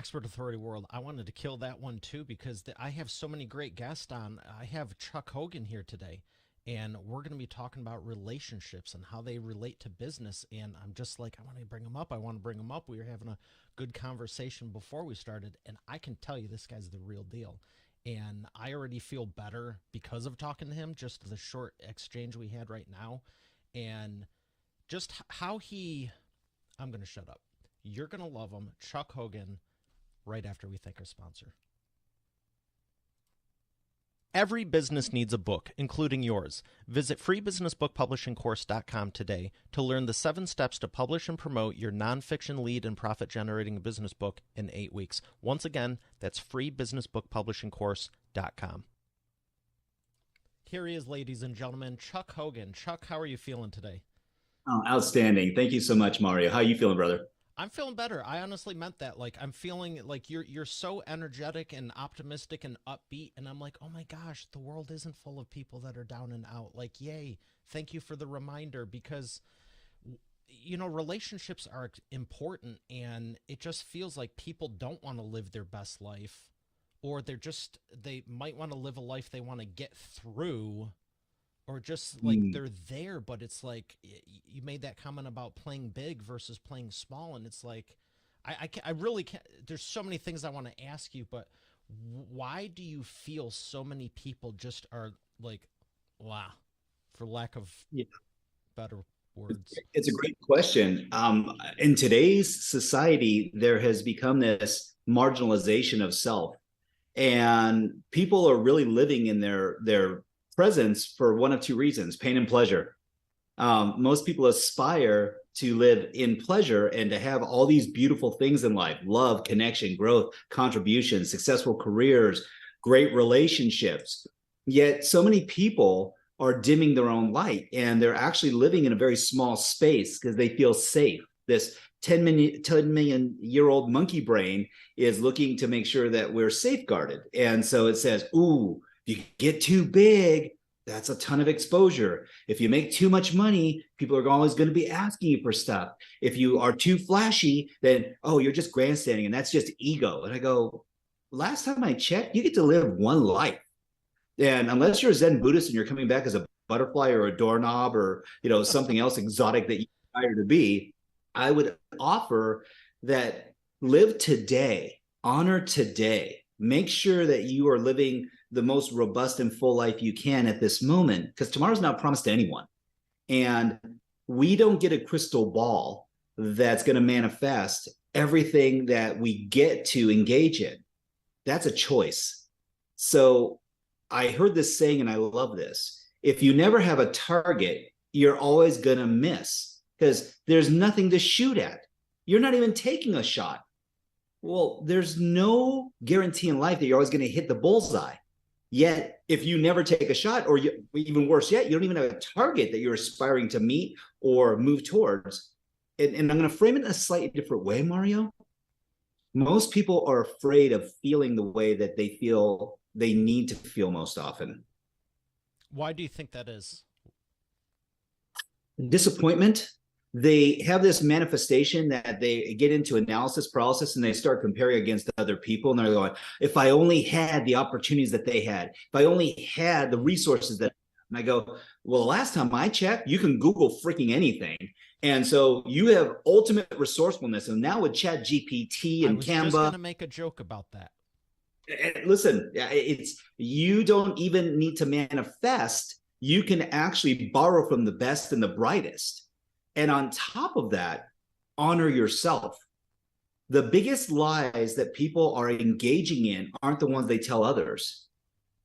Expert Authority World, I wanted to kill that one too because I have so many great guests on. I have Chuck Hogan here today, and we're going to be talking about relationships and how they relate to business. And I'm just like, I want to bring him up. I want to bring him up. We were having a good conversation before we started, and I can tell you this guy's the real deal. And I already feel better because of talking to him, just the short exchange we had right now. And just how he, I'm going to shut up. You're going to love him, Chuck Hogan, right after we thank our sponsor. Every business needs a book, including yours. Visit freebusinessbookpublishingcourse.com today to learn the 7 steps to publish and promote your nonfiction lead and profit-generating business book in 8 weeks. Once again, that's freebusinessbookpublishingcourse.com. Here he is, ladies and gentlemen, Chuck Hogan. Chuck, how are you feeling today? Oh, outstanding. Thank you so much, Mario. How are you feeling, brother? I'm feeling better. I honestly meant that. Like I'm feeling like you're so energetic and optimistic and upbeat, and I'm like, "Oh my gosh, the world isn't full of people that are down and out." Like, yay. Thank you for the reminder because relationships are important, and it just feels like people don't want to live their best life, or they might want to live a life they want to get through, or just like Mm. they're there, but it's like you made that comment about playing big versus playing small, and it's like I really can't. There's so many things I want to ask you, but why do you feel so many people just are like, wow, for lack of Yeah, better words? it's a great question. In today's society, there has become this marginalization of self, and people are really living in their presence for one of two reasons: pain and pleasure. Most people aspire to live in pleasure and to have all these beautiful things in life: love, connection, growth, contribution, successful careers, great relationships. Yet so many people are dimming their own light, and they're actually living in a very small space because they feel safe. This 10 million year old monkey brain is looking to make sure that we're safeguarded. And so it says, ooh, if you get too big, that's a ton of exposure. If you make too much money, people are always going to be asking you for stuff. If you are too flashy, then, oh, you're just grandstanding, and that's just ego. And I go, last time I checked, you get to live one life. And unless you're a Zen Buddhist and you're coming back as a butterfly or a doorknob or something else exotic that you desire to be, I would offer that live today, honor today, make sure that you are living the most robust and full life you can at this moment, because tomorrow's not promised to anyone. And we don't get a crystal ball that's going to manifest everything that we get to engage in. That's a choice. So I heard this saying, and I love this: if you never have a target, you're always going to miss because there's nothing to shoot at. You're not even taking a shot. Well, there's no guarantee in life that you're always going to hit the bullseye. Yet, if you never take a shot, or even worse yet, you don't even have a target that you're aspiring to meet or move towards. And I'm going to frame it in a slightly different way, Mario. Most people are afraid of feeling the way that they feel they need to feel most often. Why do you think that is? Disappointment. They have this manifestation that they get into analysis paralysis, and they start comparing against other people, and they're going, if I only had the opportunities that they had, if I only had the resources that. And I go, well, last time I checked, you can Google freaking anything. And so you have ultimate resourcefulness. And now with Chat GPT I and was just Canva, gonna make a joke about that. listen, it's, you don't even need to manifest. You can actually borrow from the best and the brightest. And on top of that, honor yourself. The biggest lies that people are engaging in aren't the ones they tell others.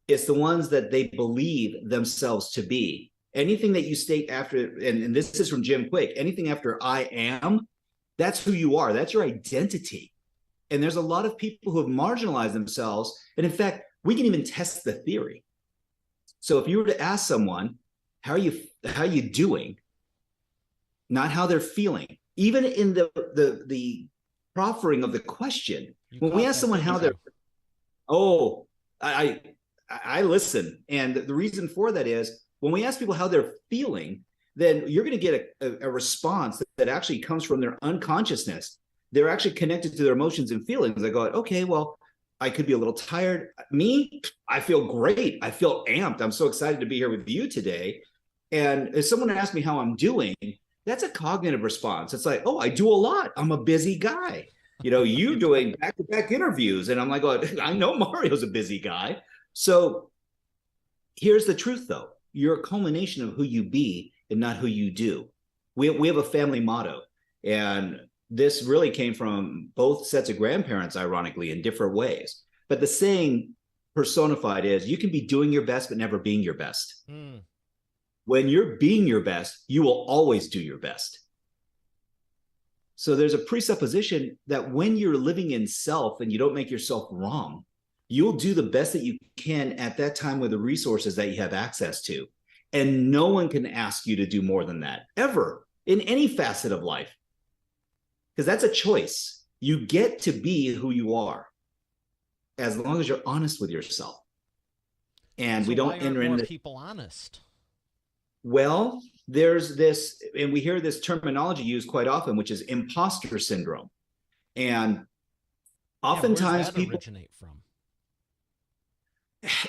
It's the ones that they believe themselves to be. Anything that you state after, and this is from Jim Quick, anything after I am, that's who you are. That's your identity. And there's a lot of people who have marginalized themselves. And in fact, we can even test the theory. So if you were to ask someone, how are you doing? Not how they're feeling. Even in the proffering of the question, You when we caught ask that, someone didn't how they're, you? oh, I listen. And the reason for that is when we ask people how they're feeling, then you're going to get a response that actually comes from their unconsciousness. they're actually connected to their emotions and feelings. I go, okay, well, I could be a little tired. Me, I feel great. I feel amped. I'm so excited to be here with you today. And if someone asks me how I'm doing, that's a cognitive response. It's like, oh, I do a lot. I'm a busy guy. You doing back-to-back interviews. And I'm like, oh, I know Mario's a busy guy. So here's the truth, though. You're a culmination of who you be and not who you do. We have a family motto. And this really came from both sets of grandparents, ironically, in different ways. But the saying personified is, you can be doing your best, but never being your best. When you're being your best, you will always do your best. So there's a presupposition that when you're living in self and you don't make yourself wrong, you'll do the best that you can at that time with the resources that you have access to. And no one can ask you to do more than that, ever, in any facet of life. Because that's a choice. You get to be who you are, as long as you're honest with yourself. And so we don't why enter aren't more into people honest? Well, there's this, and we hear this terminology used quite often, which is imposter syndrome. And oftentimes where does that people originate from?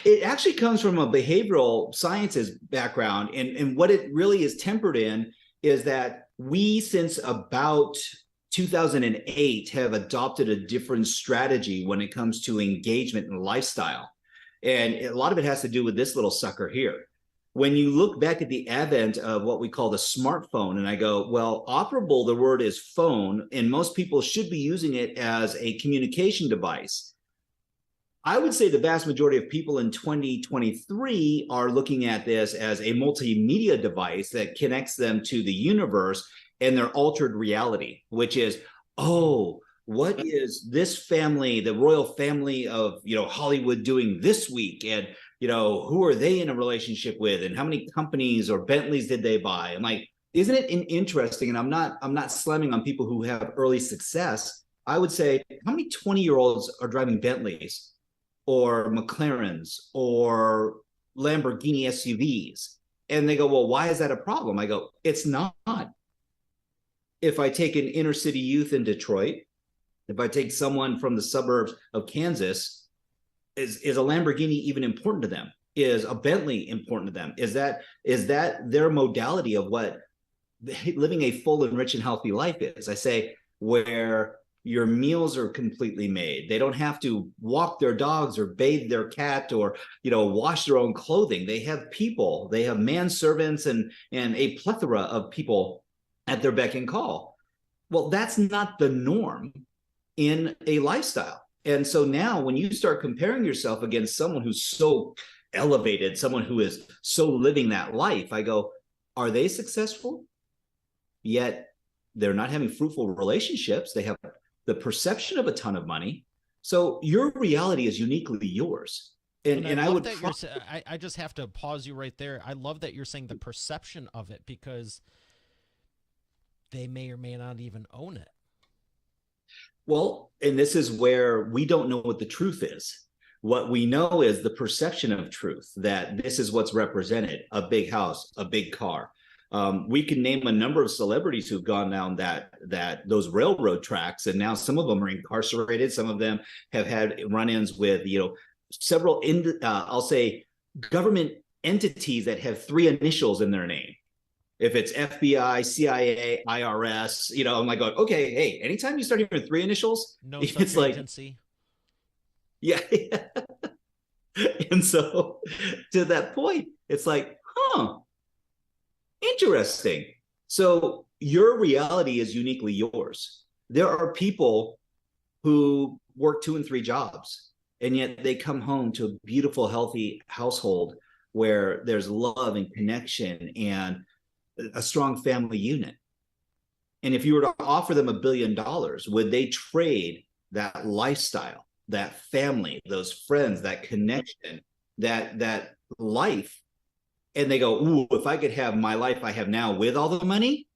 It actually comes from a behavioral sciences background. And what it really is tempered in is that we, since about 2008, have adopted a different strategy when it comes to engagement and lifestyle. And a lot of it has to do with this little sucker here. When you look back at the advent of what we call the smartphone, and I go, well, operable, the word is phone, and most people should be using it as a communication device. I would say the vast majority of people in 2023 are looking at this as a multimedia device that connects them to the universe and their altered reality, which is, oh, what is this family, the royal family of Hollywood, doing this week? And who are they in a relationship with? And how many companies or Bentleys did they buy? I'm like, isn't it interesting? And I'm not slamming on people who have early success. I would say, how many 20-year-olds are driving Bentleys or McLarens or Lamborghini SUVs? And they go, well, why is that a problem? I go, it's not. If I take an inner city youth in Detroit, if I take someone from the suburbs of Kansas, is a Lamborghini even important to them? Is a Bentley important to them? Is that their modality of what living a full and rich and healthy life is? I say, where your meals are completely made. They don't have to walk their dogs or bathe their cat or wash their own clothing. They have people. They have manservants and a plethora of people at their beck and call. Well, that's not the norm in a lifestyle. And so now when you start comparing yourself against someone who's so elevated, someone who is so living that life, I go, are they successful? Yet they're not having fruitful relationships. They have the perception of a ton of money. So your reality is uniquely yours. And I would that I just have to pause you right there. I love that you're saying the perception of it, because they may or may not even own it. Well, and this is where we don't know what the truth is. What we know is the perception of truth, that this is what's represented: a big house, a big car. We can name a number of celebrities who've gone down those railroad tracks, and now some of them are incarcerated. Some of them have had run-ins with several I'll say government entities that have 3 initials in their name. If it's FBI, CIA, IRS, I'm like, okay, hey, anytime you start hearing 3 initials, No it's such like agency. Yeah. And so to that point, it's like, interesting. So your reality is uniquely yours. There are people who work 2 and 3 jobs, and yet they come home to a beautiful, healthy household where there's love and connection and a strong family unit. And if you were to offer them $1 billion, would they trade that lifestyle, that family, those friends, that connection, that life? And they go, ooh, if I could have my life I have now with all the money,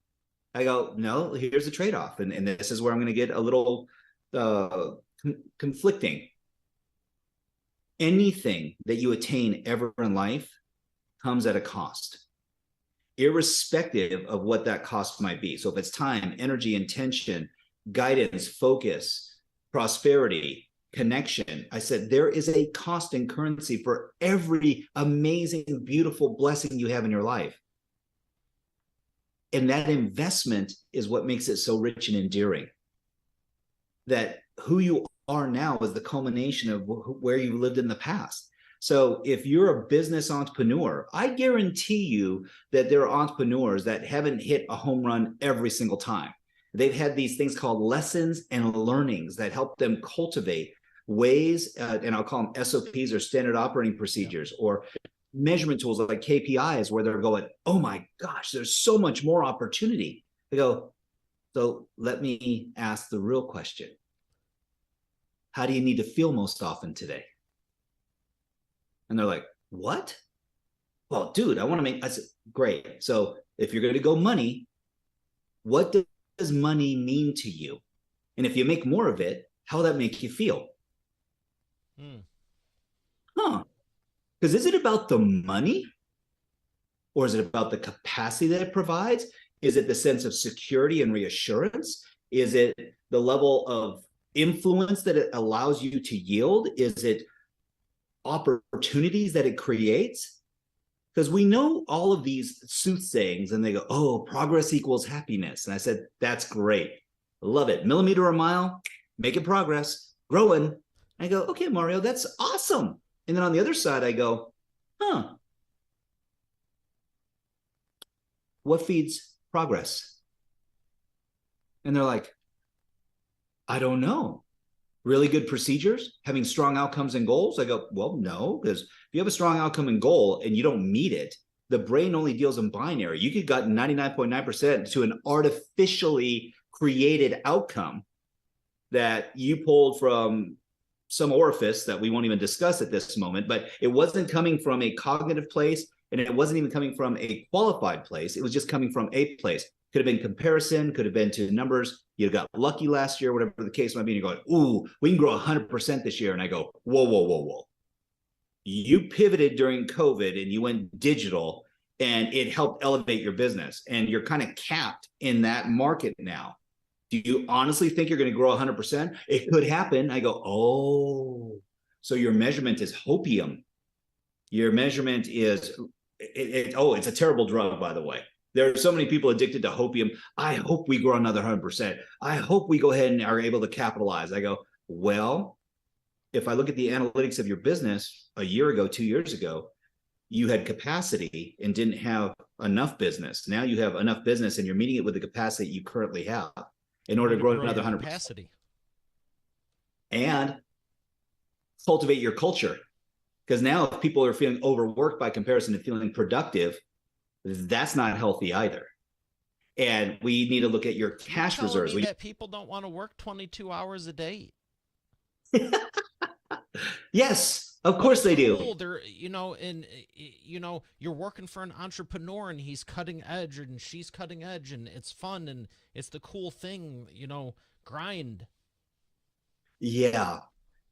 I go, no, here's the trade-off. And this is where I'm going to get a little conflicting. Anything that you attain ever in life comes at a cost, irrespective of what that cost might be. So if it's time, energy, intention, guidance, focus, prosperity, connection. I said, there is a cost and currency for every amazing, beautiful blessing you have in your life. And that investment is what makes it so rich and endearing. That who you are now is the culmination of where you lived in the past. So if you're a business entrepreneur, I guarantee you that there are entrepreneurs that haven't hit a home run every single time. They've had these things called lessons and learnings that help them cultivate ways, and I'll call them SOPs or standard operating procedures, or measurement tools like KPIs, where they're going, oh my gosh, there's so much more opportunity. They go, so let me ask the real question. How do you need to feel most often today? And they're like, what? Well, dude, I want to make, I said, great. So if you're going to go money, what does money mean to you? And if you make more of it, how will that make you feel? Huh. Because is it about the money? Or is it about the capacity that it provides? Is it the sense of security and reassurance? Is it the level of influence that it allows you to yield? Is it opportunities that it creates? Because we know all of these soothsayings and they go, oh, progress equals happiness. And I said, that's great. I love it. Millimeter a mile, making progress, growing. I go, okay, Mario, that's awesome. And then on the other side, I go, huh, what feeds progress? And they're like, I don't know. Really good procedures, having strong outcomes and goals? I go, well, no, because if you have a strong outcome and goal and you don't meet it, the brain only deals in binary. You could get 99.9% to an artificially created outcome that you pulled from some orifice that we won't even discuss at this moment, but it wasn't coming from a cognitive place, and it wasn't even coming from a qualified place. It was just coming from a place. Could have been comparison, could have been to numbers. You got lucky last year, whatever the case might be. And you're going, ooh, we can grow 100% this year. And I go, whoa, whoa, whoa, whoa. You pivoted during COVID and you went digital, and it helped elevate your business. And you're kind of capped in that market now. Do you honestly think you're going to grow 100%? It could happen. I go, oh, so your measurement is hopium. Your measurement is, it's a terrible drug, by the way. There are so many people addicted to hopium. I hope we grow another 100%. I hope we go ahead and are able to capitalize. I go, well, if I look at the analytics of your business a year ago, 2 years ago, you had capacity and didn't have enough business. Now you have enough business and you're meeting it with the capacity you currently have in order to grow another 100%. Capacity. And cultivate your culture. Because now if people are feeling overworked by comparison to feeling productive, that's not healthy either. And we need to look at your cash reserves. That people don't want to work 22 hours a day. Yes, of course they do. They're, you're working for an entrepreneur and he's cutting edge and she's cutting edge and it's fun and it's the cool thing, grind. Yeah.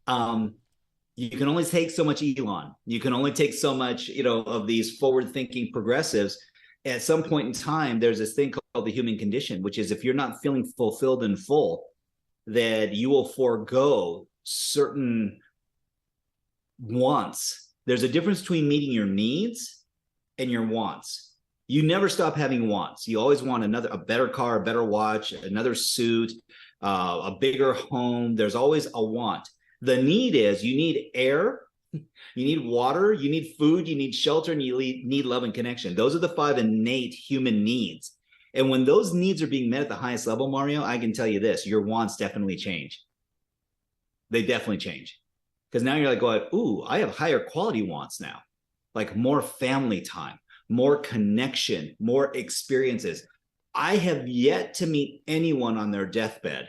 You can only take so much Elon. You can only take so much, of these forward-thinking progressives. At some point in time, there's this thing called the human condition, which is if you're not feeling fulfilled and full, that you will forego certain wants. There's a difference between meeting your needs and your wants. You never stop having wants. You always want a better car, a better watch, another suit, a bigger home. There's always a want. The need is you need air, you need water, you need food, you need shelter, and you need love and connection. Those are the 5 innate human needs. And when those needs are being met at the highest level, Mario, I can tell you this, your wants definitely change. They definitely change. Because now you're like going, ooh, I have higher quality wants now, like more family time, more connection, more experiences. I have yet to meet anyone on their deathbed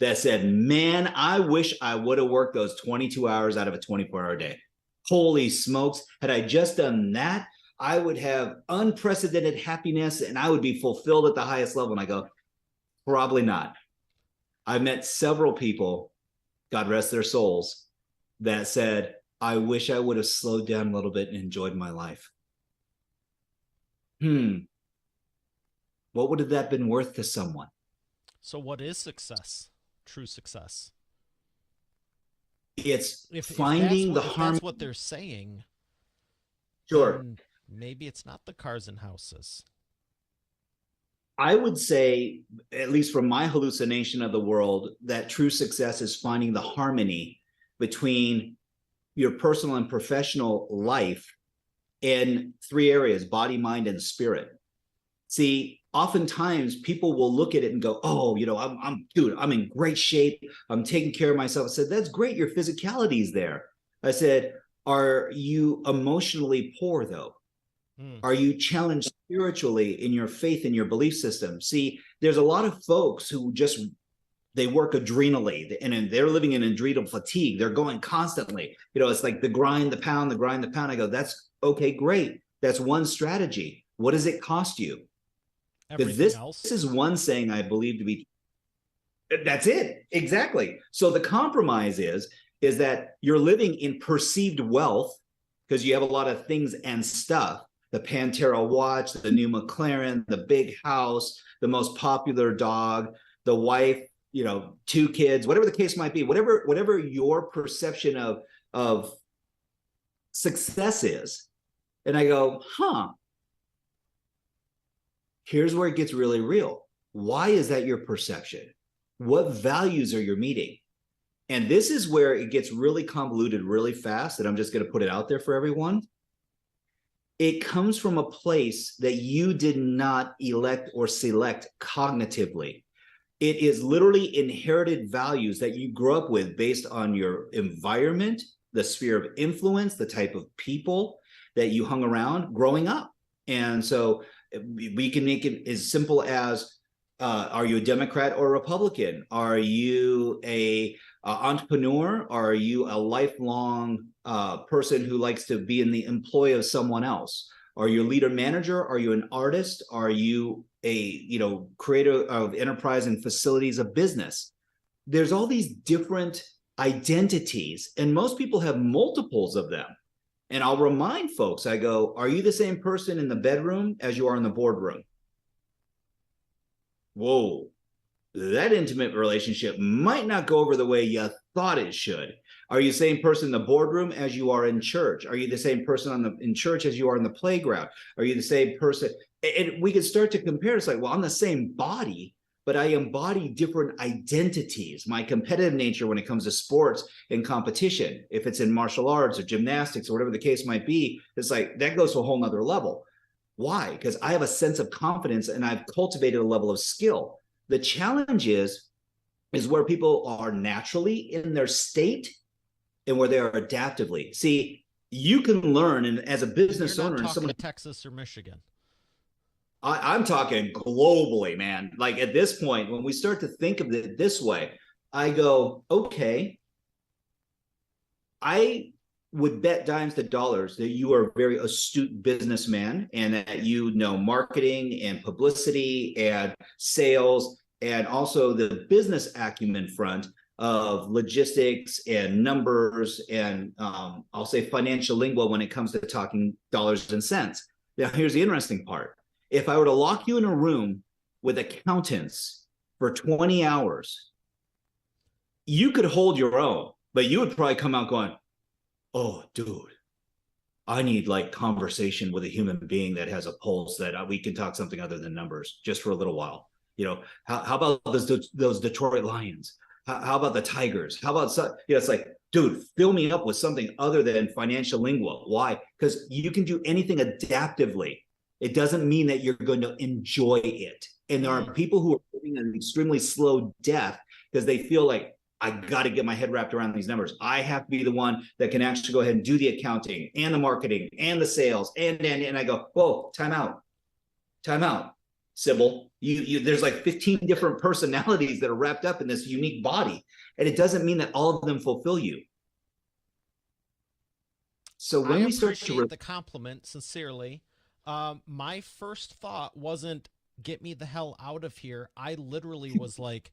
that said, man, I wish I would have worked those 22 hours out of a 24-hour day. Holy smokes. Had I just done that, I would have unprecedented happiness and I would be fulfilled at the highest level. And I go, probably not. I've met several people, God rest their souls, that said, I wish I would have slowed down a little bit and enjoyed my life. What would have that been worth to someone? So what is success? True success. It's If that's finding the what if that's harmony. what they're saying, Sure. then maybe it's not the cars and houses. I would say, at least from my hallucination of the world, that true success is finding the harmony between your personal and professional life in three areas: body, mind, and spirit. See, oftentimes people will look at it and go, "Oh, dude, I'm in great shape. I'm taking care of myself." I said, "That's great. Your physicality is there." I said, "Are you emotionally poor though? Hmm. Are you challenged spiritually in your faith and your belief system?" See, there's a lot of folks who just they work adrenally and they're living in adrenal fatigue. They're going constantly. It's like the grind, the pound, the grind, the pound. I go, that's okay, great. That's one strategy. What does it cost you? Because Everything this else. is one saying I believe to be that's it. Exactly. So the compromise is that you're living in perceived wealth because you have a lot of things and stuff. The Pantera watch, the new McLaren, the big house, the most popular dog, the wife, two kids, whatever the case might be, whatever your perception of success is. And I go, here's where it gets really real. Why is that your perception? What values are you meeting? And this is where it gets really convoluted really fast. And I'm just going to put it out there for everyone. It comes from a place that you did not elect or select cognitively. It is literally inherited values that you grew up with based on your environment, the sphere of influence, the type of people that you hung around growing up. And so we can make it as simple as are you a Democrat or a Republican? Are you a entrepreneur? Are you a lifelong person who likes to be in the employ of someone else? Are you a leader manager? Are you an artist? Are you a creator of enterprise and facilities of business? There's all these different identities, and most people have multiples of them. And I'll remind folks, I go, are you the same person in the bedroom as you are in the boardroom? Whoa, that intimate relationship might not go over the way you thought it should. Are you the same person in the boardroom as you are in church? Are you the same person in church as you are in the playground? Are you the same person? And we can start to compare. It's like, well, I'm the same body, but I embody different identities. My competitive nature when it comes to sports and competition, if it's in martial arts or gymnastics or whatever the case might be, it's like that goes to a whole nother level. Why? Because I have a sense of confidence and I've cultivated a level of skill. The challenge is where people are naturally in their state and where they are adaptively. See, you can learn, and as a And you're business not owner and talking someone, Texas or Michigan. I'm talking globally, man. Like at this point, when we start to think of it this way, I go, okay, I would bet dimes to dollars that you are a very astute businessman and that you know marketing and publicity and sales and also the business acumen front of logistics and numbers and I'll say financial lingo when it comes to talking dollars and cents. Now, here's the interesting part. If I were to lock you in a room with accountants for 20 hours, you could hold your own, but you would probably come out going, oh, dude, I need like conversation with a human being that has a pulse that we can talk something other than numbers just for a little while. How about those Detroit Lions? How about the Tigers? How about it's like, dude, fill me up with something other than financial lingo. Why? Because you can do anything adaptively. It doesn't mean that you're going to enjoy it. And there are Mm. people who are living an extremely slow death because they feel like I got to get my head wrapped around these numbers. I have to be the one that can actually go ahead and do the accounting and the marketing and the sales. And I go, whoa, time out, Sybil. There's like 15 different personalities that are wrapped up in this unique body. And it doesn't mean that all of them fulfill you. So I when we start to, appreciate the compliment sincerely. My first thought wasn't get me the hell out of here. I literally was like,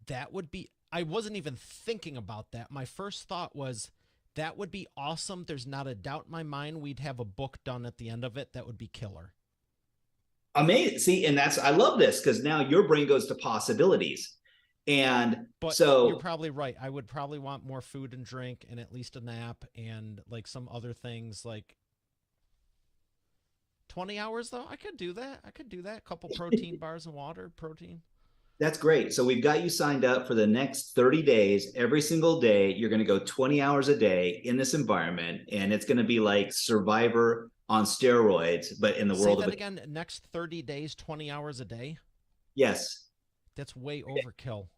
that would be, I wasn't even thinking about that. My first thought was, that would be awesome. There's not a doubt in my mind we'd have a book done at the end of it that would be killer. Amazing. See, and I love this because now your brain goes to possibilities. And But you're so probably right. I would probably want more food and drink and at least a nap and like some other things like 20 hours though. I could do that. I could do that. A couple protein bars and water, protein. that's great. So we've got you signed up for the next 30 days. Every single day, you're going to go 20 hours a day in this environment. And it's going to be like Survivor on steroids, but in the Say world of that it. again. Next 30 days, 20 hours a day. Yes. That's way overkill.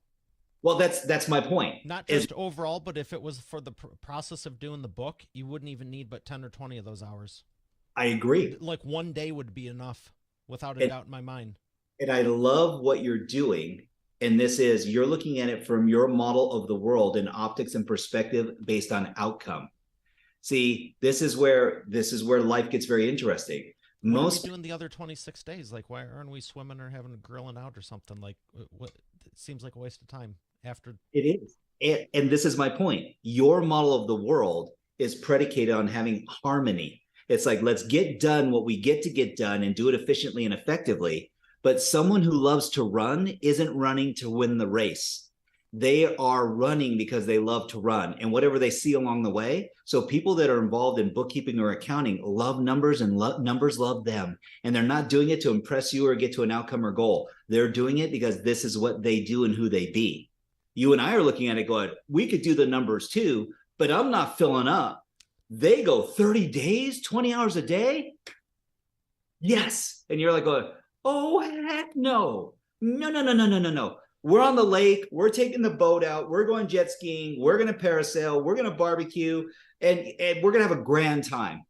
Well, that's my point. Not Is just overall, but if it was for the process of doing the book, you wouldn't even need but 10 or 20 of those hours. I agree. Like one day would be enough without a And, doubt in my mind. and I love what you're doing. And this is, you're looking at it from your model of the world in optics and perspective based on outcome. See, this is where life gets very interesting. What are we Most doing the other 26 days? Like, why aren't we swimming or having a grilling out or something? Like, what? It seems like a waste of time after. It is. And this is my point. Your model of the world is predicated on having harmony. It's like, let's get done what we get to get done and do it efficiently and effectively. But someone who loves to run isn't running to win the race. They are running because they love to run and whatever they see along the way. So people that are involved in bookkeeping or accounting love numbers and numbers love them. And they're not doing it to impress you or get to an outcome or goal. They're doing it because this is what they do and who they be. You and I are looking at it going, we could do the numbers too, but I'm not filling up. They go 30 days, 20 hours a day. Yes. And you're like going, oh, heck no. No, no, no, no, no, no, no. We're on the lake. We're taking the boat out. We're going jet skiing. We're going to parasail. We're going to barbecue. And we're going to have a grand time.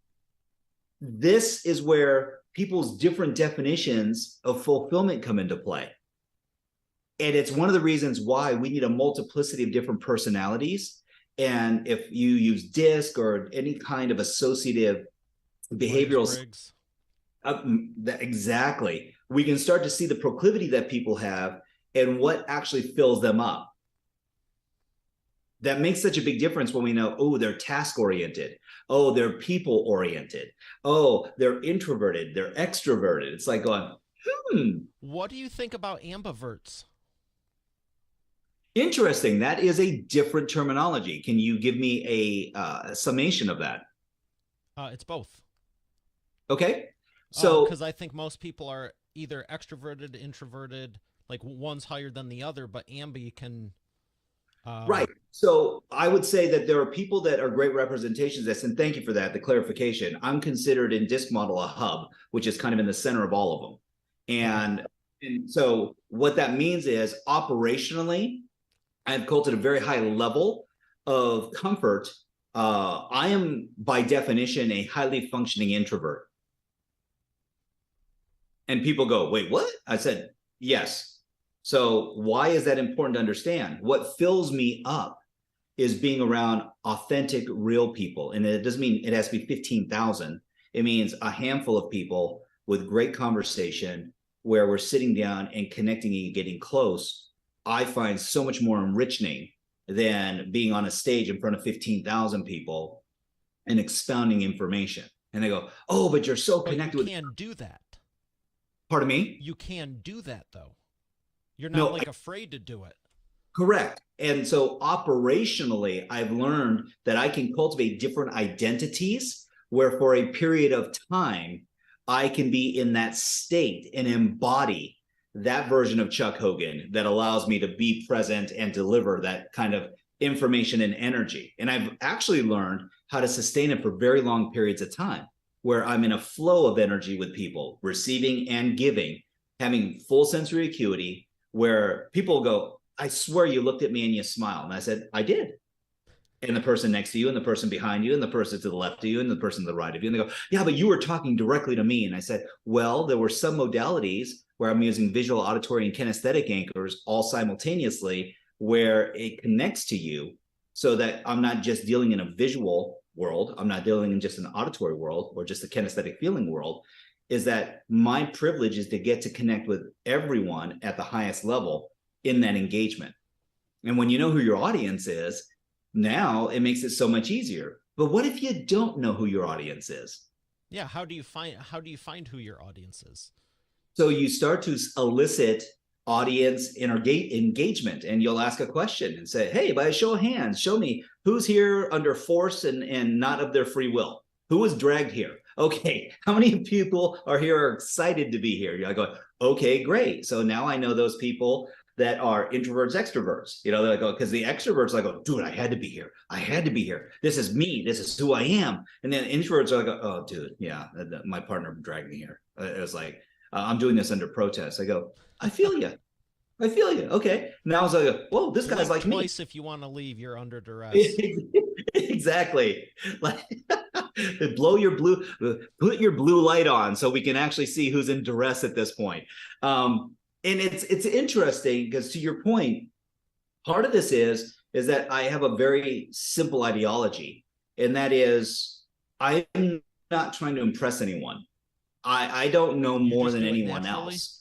This is where people's different definitions of fulfillment come into play. And it's one of the reasons why we need a multiplicity of different personalities. And if you use DISC or any kind of associative behavioral, exactly, we can start to see the proclivity that people have and what actually fills them up. That makes such a big difference when we know, oh, they're task oriented. Oh, they're people oriented. Oh, they're introverted. They're extroverted. It's like going, What do you think about ambiverts? Interesting. That is a different terminology. Can you give me a summation of that? It's both. Okay. So, because I think most people are either extroverted, introverted, like one's higher than the other, but ambi can. Right. So I would say that there are people that are great representations of this, and thank you for that, the clarification. I'm considered in DISC model a hub, which is kind of in the center of all of them. And so what that means is operationally, I've cultivated a very high level of comfort. I am by definition a highly functioning introvert. And people go, wait, what? I said, yes. So why is that important to understand? What fills me up is being around authentic, real people. And it doesn't mean it has to be 15,000. It means a handful of people with great conversation where we're sitting down and connecting and getting close. I find so much more enriching than being on a stage in front of 15,000 people and expounding information. And they go, oh, but you're so connected with. You can do that. Pardon me? You can do that, though. You're not afraid to do it. Correct. And so operationally, I've learned that I can cultivate different identities where for a period of time, I can be in that state and embody that version of Chuck Hogan that allows me to be present and deliver that kind of information and energy. And I've actually learned how to sustain it for very long periods of time, where I'm in a flow of energy with people, receiving and giving, having full sensory acuity, where people go, I swear you looked at me and you smiled. And I said, I did. And the person next to you and the person behind you and the person to the left of you and the person to the right of you. And they go, yeah, but you were talking directly to me. And I said, well, there were some modalities where I'm using visual, auditory, and kinesthetic anchors all simultaneously where it connects to you so that I'm not just dealing in a visual world. I'm not dealing in just an auditory world or just a kinesthetic feeling world. Is that my privilege is to get to connect with everyone at the highest level in that engagement. And when you know who your audience is, now it makes it so much easier. But what if you don't know who your audience is? Yeah, how do you find who your audience is? So you start to elicit audience engagement, and you'll ask a question and say, hey, by a show of hands, show me who's here under force and not of their free will. Who was dragged here? Okay, how many people are here are excited to be here? I go, okay, great. So now I know those people that are introverts, extroverts. They're like, oh, because the extroverts like, oh, dude, I had to be here. I had to be here. This is me. This is who I am. And then introverts are like, oh, dude, yeah, my partner dragged me here. It was like, I'm doing this under protest. I go, I feel you. I feel you. Okay. Now it's like, whoa, this guy's like me. Twice if you want to leave, you're under duress. Exactly. Like, put your blue light on so we can actually see who's in duress at this point. And it's interesting because, to your point, part of this is that I have a very simple ideology, and that is I'm not trying to impress anyone. I don't know more than anyone else.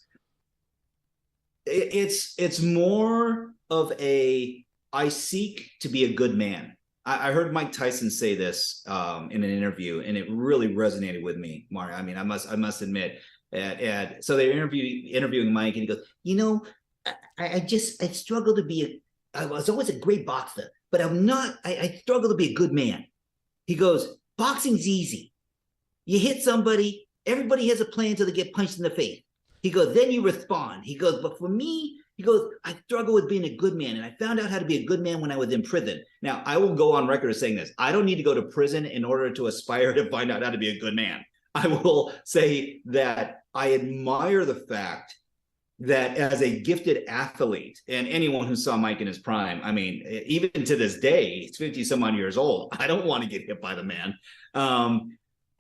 It's more of I seek to be a good man. I heard Mike Tyson say this in an interview, and it really resonated with me, Mark. I mean, I must admit. And so they're interviewing Mike, and he goes, I struggle to be I was always a great boxer, but I struggle to be a good man. He goes, boxing's easy. You hit somebody, everybody has a plan until they get punched in the face. He goes, then you respond. He goes, but for me, he goes, I struggle with being a good man, and I found out how to be a good man when I was in prison. Now, I will go on record as saying this. I don't need to go to prison in order to aspire to find out how to be a good man. I will say that I admire the fact that as a gifted athlete, and anyone who saw Mike in his prime, I mean, even to this day, he's 50 some odd years old. I don't want to get hit by the man.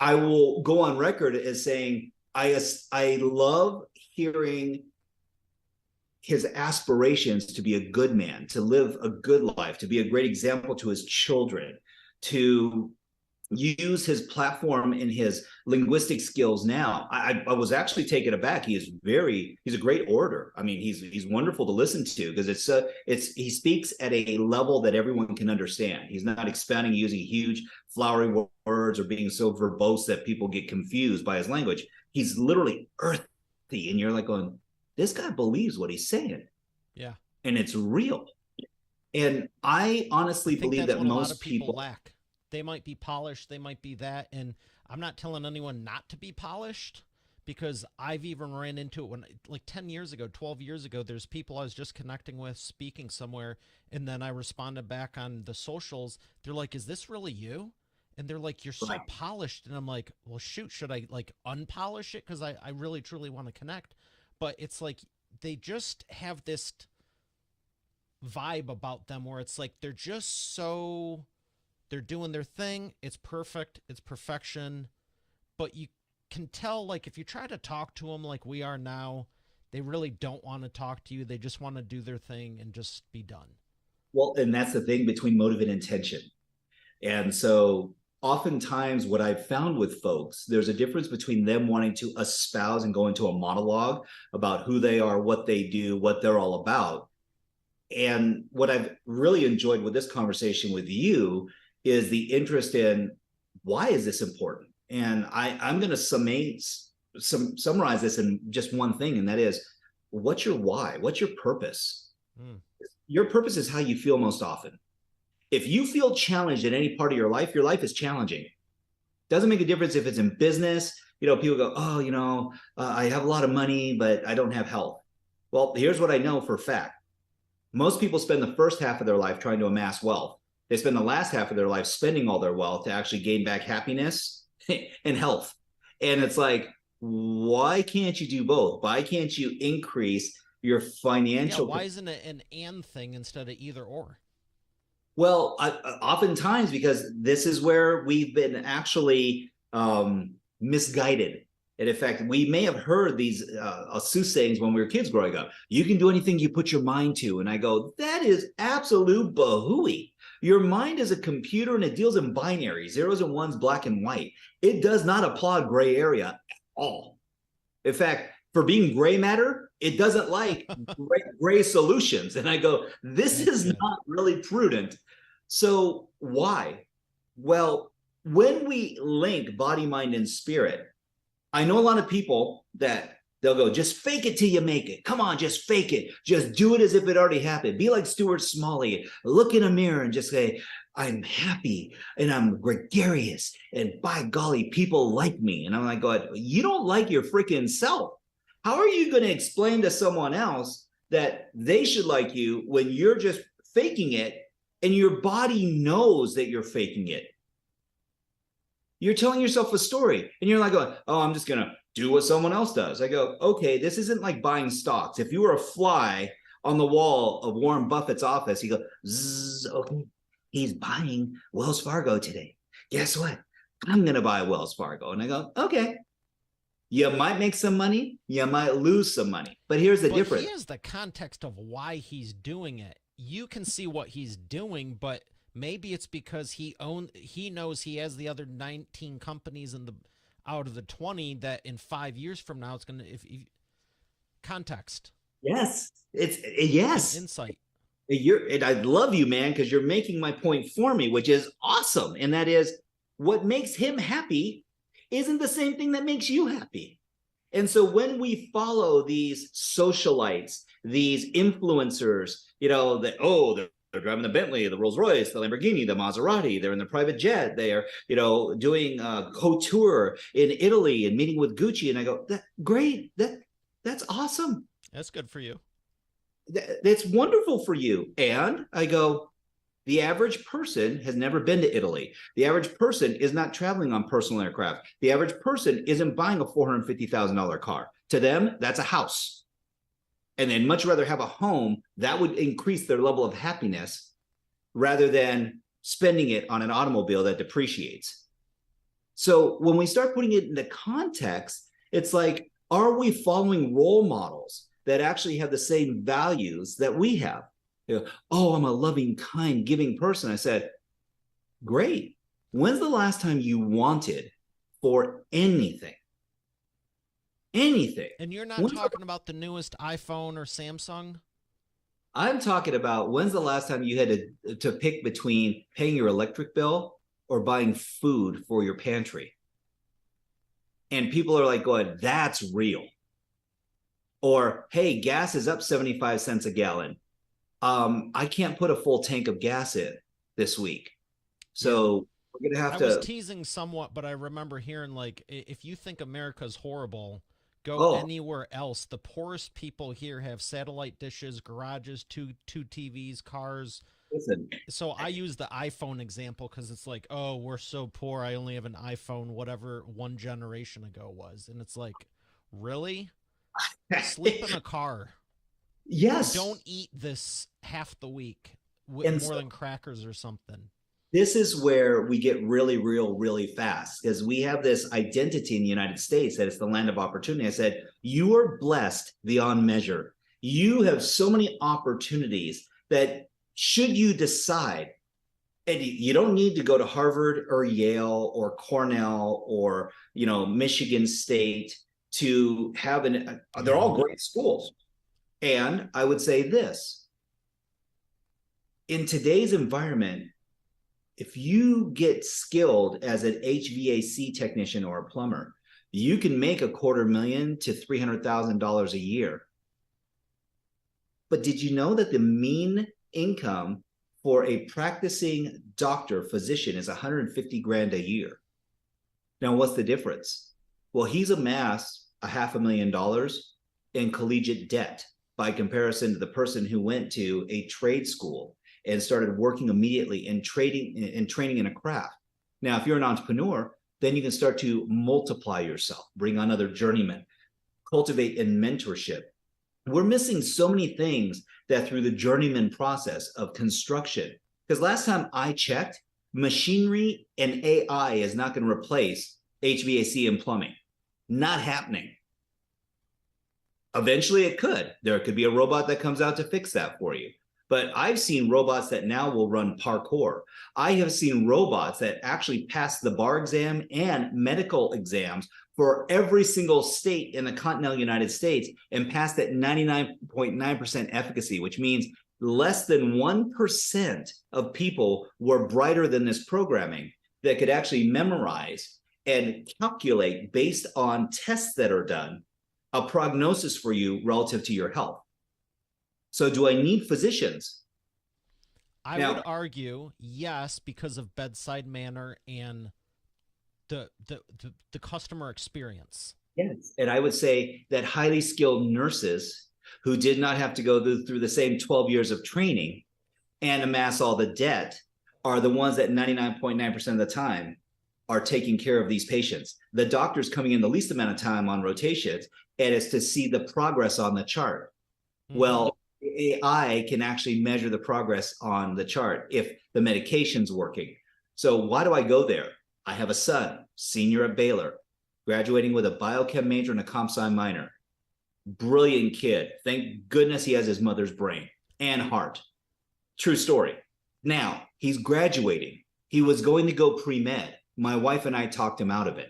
I will go on record as saying I love hearing his aspirations to be a good man, to live a good life, to be a great example to his children, to use his platform and his linguistic skills. Now, I was actually taken aback. He's a great orator. I mean, he's wonderful to listen to because he speaks at a level that everyone can understand. He's not expounding using huge flowery words or being so verbose that people get confused by his language. He's literally earthy, and you're like going, this guy believes what he's saying. Yeah. And it's real. And I honestly believe that most people lack. They might be polished, they might be that, and I'm not telling anyone not to be polished, because I've even ran into it when, like 10 years ago, 12 years ago, there's people I was just connecting with, speaking somewhere, and then I responded back on the socials. They're like, is this really you? And they're like, you're so polished. And I'm like, well, shoot, should I like unpolish it? Because I really, truly want to connect. But it's like they just have this vibe about them where it's like they're just so... They're doing their thing. It's perfect. It's perfection. But you can tell, like, if you try to talk to them like we are now, they really don't want to talk to you. They just want to do their thing and just be done. Well, and that's the thing between motive and intention. And so oftentimes what I've found with folks, there's a difference between them wanting to espouse and go into a monologue about who they are, what they do, what they're all about. And what I've really enjoyed with this conversation with you is the interest in why is this important? And I'm going to summarize this in just one thing, and that is, what's your why? What's your purpose? Your purpose is how you feel most often. If you feel challenged in any part of your life is challenging. Doesn't make a difference if it's in business. People go, oh, I have a lot of money, but I don't have health. Well, here's what I know for a fact. Most people spend the first half of their life trying to amass wealth. They spend the last half of their life spending all their wealth to actually gain back happiness and health. And it's like, why can't you do both? Why can't you increase your financial? Yeah, why isn't it an and thing instead of either or? Well, oftentimes because this is where we've been actually misguided. And in fact, we may have heard these soothsayings when we were kids growing up. You can do anything you put your mind to. And I go, that is absolute bahooey. Your mind is a computer, and it deals in binary, zeros and ones, black and white. It does not applaud gray area at all. In fact, for being gray matter, it doesn't like gray solutions. And I go, this is not really prudent. So why? Well, when we link body, mind, and spirit, I know a lot of people that They'll go, just fake it till you make it. Come on, just fake it. Just do it as if it already happened. Be like Stuart Smalley. Look in a mirror and just say, I'm happy and I'm gregarious. And by golly, people like me. And I'm like, God, you don't like your freaking self. How are you going to explain to someone else that they should like you when you're just faking it and your body knows that you're faking it? You're telling yourself a story and you're like, oh, I'm just going to do what someone else does. I go, okay, this isn't like buying stocks. If you were a fly on the wall of Warren Buffett's office, you go, zzz, okay, he's buying Wells Fargo today. Guess what? I'm going to buy Wells Fargo. And I go, okay, you might make some money. You might lose some money. But here's the difference. He has the context of why he's doing it. You can see what he's doing, but maybe it's because he knows he has the other 19 companies in the out of the 20 that in 5 years from now it's going to context. Yes. It's yes. Insight. And I love you, man, because you're making my point for me, which is awesome. And that is what makes him happy isn't the same thing that makes you happy. And so when we follow these socialites, these influencers, that, they're driving the Bentley, the Rolls Royce, the Lamborghini, the Maserati. They're in the private jet. They are, doing couture in Italy and meeting with Gucci. And I go, great. That's awesome. That's good for you. That's wonderful for you. And I go, the average person has never been to Italy. The average person is not traveling on personal aircraft. The average person isn't buying a $450,000 car. To them, that's a house. And they'd much rather have a home that would increase their level of happiness rather than spending it on an automobile that depreciates. So when we start putting it into context, it's like, are we following role models that actually have the same values that we have? Oh, I'm a loving, kind, giving person. I said, great. When's the last time you wanted for anything? Anything. And you're not talking about the newest iPhone or Samsung? I'm talking about when's the last time you had to pick between paying your electric bill or buying food for your pantry? And people are like going, that's real. Or, hey, gas is up 75 cents a gallon. I can't put a full tank of gas in this week. So we're going to have to. I was teasing somewhat, but I remember hearing, like, if you think America's horrible, go anywhere else. The poorest people here have satellite dishes, garages, two TVs, cars. Listen. So I use the iPhone example because it's like, oh, we're so poor. I only have an iPhone, whatever one generation ago was. And it's like, really? Sleep in a car. Yes. Don't eat this half the week with more than crackers or something. This is where we get really real, really fast, because we have this identity in the United States that it's the land of opportunity. I said, you are blessed beyond measure. You have so many opportunities that should you decide, and you don't need to go to Harvard or Yale or Cornell or, Michigan State to have they're all great schools. And I would say this, in today's environment, if you get skilled as an HVAC technician or a plumber, you can make $250,000 to $300,000 a year. But did you know that the mean income for a practicing doctor, physician is $150,000 a year? Now, what's the difference? Well, he's amassed $500,000 in collegiate debt by comparison to the person who went to a trade school and started working immediately and training in a craft. Now, if you're an entrepreneur, then you can start to multiply yourself, bring on other journeymen, cultivate in mentorship. We're missing so many things that through the journeyman process of construction, because last time I checked, machinery and AI is not going to replace HVAC and plumbing. Not happening. Eventually it could. There could be a robot that comes out to fix that for you. But I've seen robots that now will run parkour. I have seen robots that actually pass the bar exam and medical exams for every single state in the continental United States and passed at 99.9% efficacy, which means less than 1% of people were brighter than this programming that could actually memorize and calculate based on tests that are done a prognosis for you relative to your health. So do I need physicians? I would Now, argue yes, because of bedside manner and the customer experience. yes. And I would say that highly skilled nurses who did not have to go through the same 12 years of training and amass all the debt are the ones that 99.9% of the time are taking care of these patients. The doctor's coming in the least amount of time on rotations, and it's to see the progress on the chart. Mm-hmm. Well, AI can actually measure the progress on the chart if the medication's working. So why do I go there? I have a son, senior at Baylor, graduating with a biochem major and a comp sci minor. Brilliant kid. Thank goodness he has his mother's brain and heart. True story. Now he's graduating. He was going to go pre-med. My wife and I talked him out of it.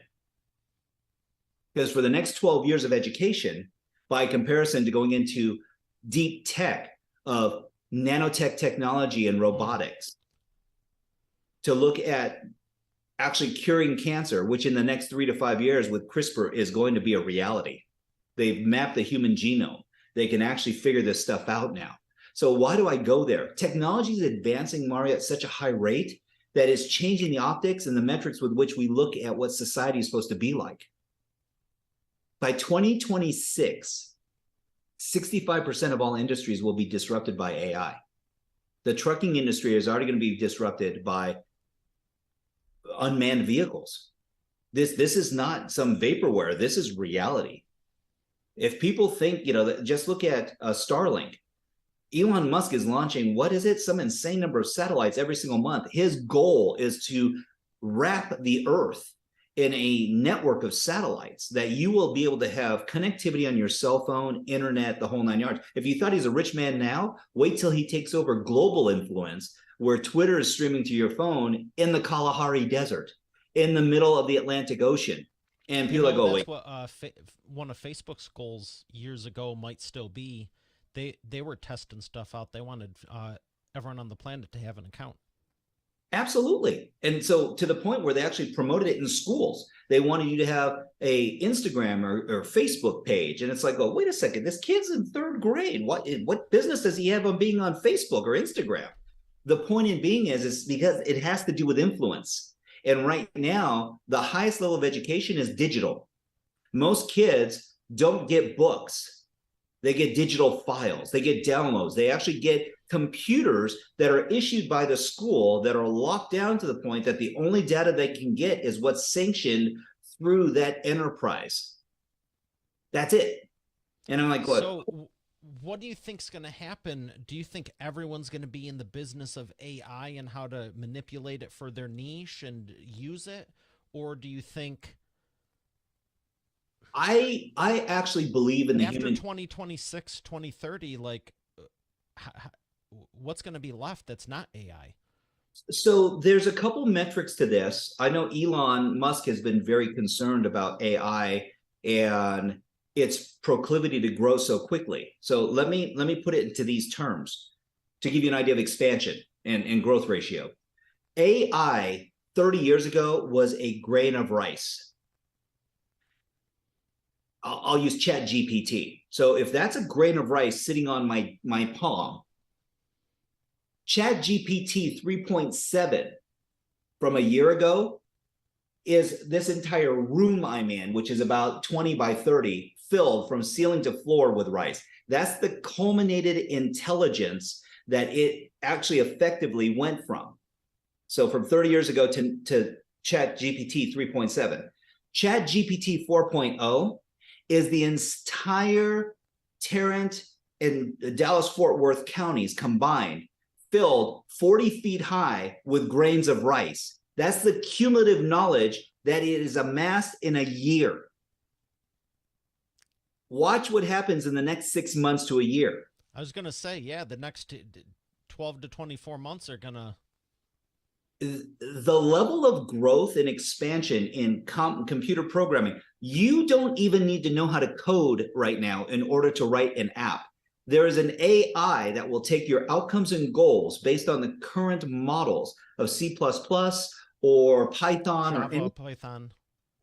Because for the next 12 years of education, by comparison to going into deep tech of nanotech technology and robotics, to look at actually curing cancer, which in the next 3 to 5 years with CRISPR is going to be a reality. They've mapped the human genome. They can actually figure this stuff out now. So why do I go there? Technology is advancing, Mario, at such a high rate that it's changing the optics and the metrics with which we look at what society is supposed to be like. By 2026, 65% of all industries will be disrupted by AI. The trucking industry is already going to be disrupted by unmanned vehicles. This is not some vaporware. This is reality. If people think, just look at Starlink. Elon Musk is launching, what is it? Some insane number of satellites every single month. His goal is to wrap the Earth in a network of satellites that you will be able to have connectivity on your cell phone, internet, the whole 9 yards. If you thought he's a rich man now, wait till he takes over global influence, where Twitter is streaming to your phone in the Kalahari Desert, in the middle of the Atlantic Ocean. And people are like, oh, That's wait. what one of Facebook's goals years ago might still be. They were testing stuff out. They wanted everyone on the planet to have an account. Absolutely. And so to the point where they actually promoted it in schools. They wanted you to have a Instagram or Facebook page. And it's like, oh, wait a second, this kid's in third grade. What business does he have on being on Facebook or Instagram? The point in being is because it has to do with influence. And right now, the highest level of education is digital. Most kids don't get books. They get digital files. They get downloads. They actually get computers that are issued by the school that are locked down to the point that the only data they can get is what's sanctioned through that enterprise. That's it. And I'm like, what? So, what do you think's going to happen? Do you think everyone's going to be in the business of AI and how to manipulate it for their niche and use it? Or do you think I actually believe in the after human 2026, 2030, like what's going to be left that's not AI? So there's a couple metrics to this. I know Elon Musk has been very concerned about AI and its proclivity to grow so quickly. So let me put it into these terms to give you an idea of expansion and growth ratio. AI 30 years ago was a grain of rice. I'll use Chat GPT. So if that's a grain of rice sitting on my palm, Chat GPT 3.7 from a year ago is this entire room I'm in, which is about 20 by 30, filled from ceiling to floor with rice. That's the culminated intelligence that it actually effectively went from. So from 30 years ago to Chat GPT 3.7. Chat GPT 4.0 is the entire Tarrant and Dallas-Fort Worth counties combined, filled 40 feet high with grains of rice. That's the cumulative knowledge that it is amassed in a year. Watch what happens in the next 6 months to a year. I was going to say, yeah, the next 12 to 24 months are going to. The level of growth and expansion in computer programming, you don't even need to know how to code right now in order to write an app. There is an AI that will take your outcomes and goals based on the current models of C++ or Python Java, or Python.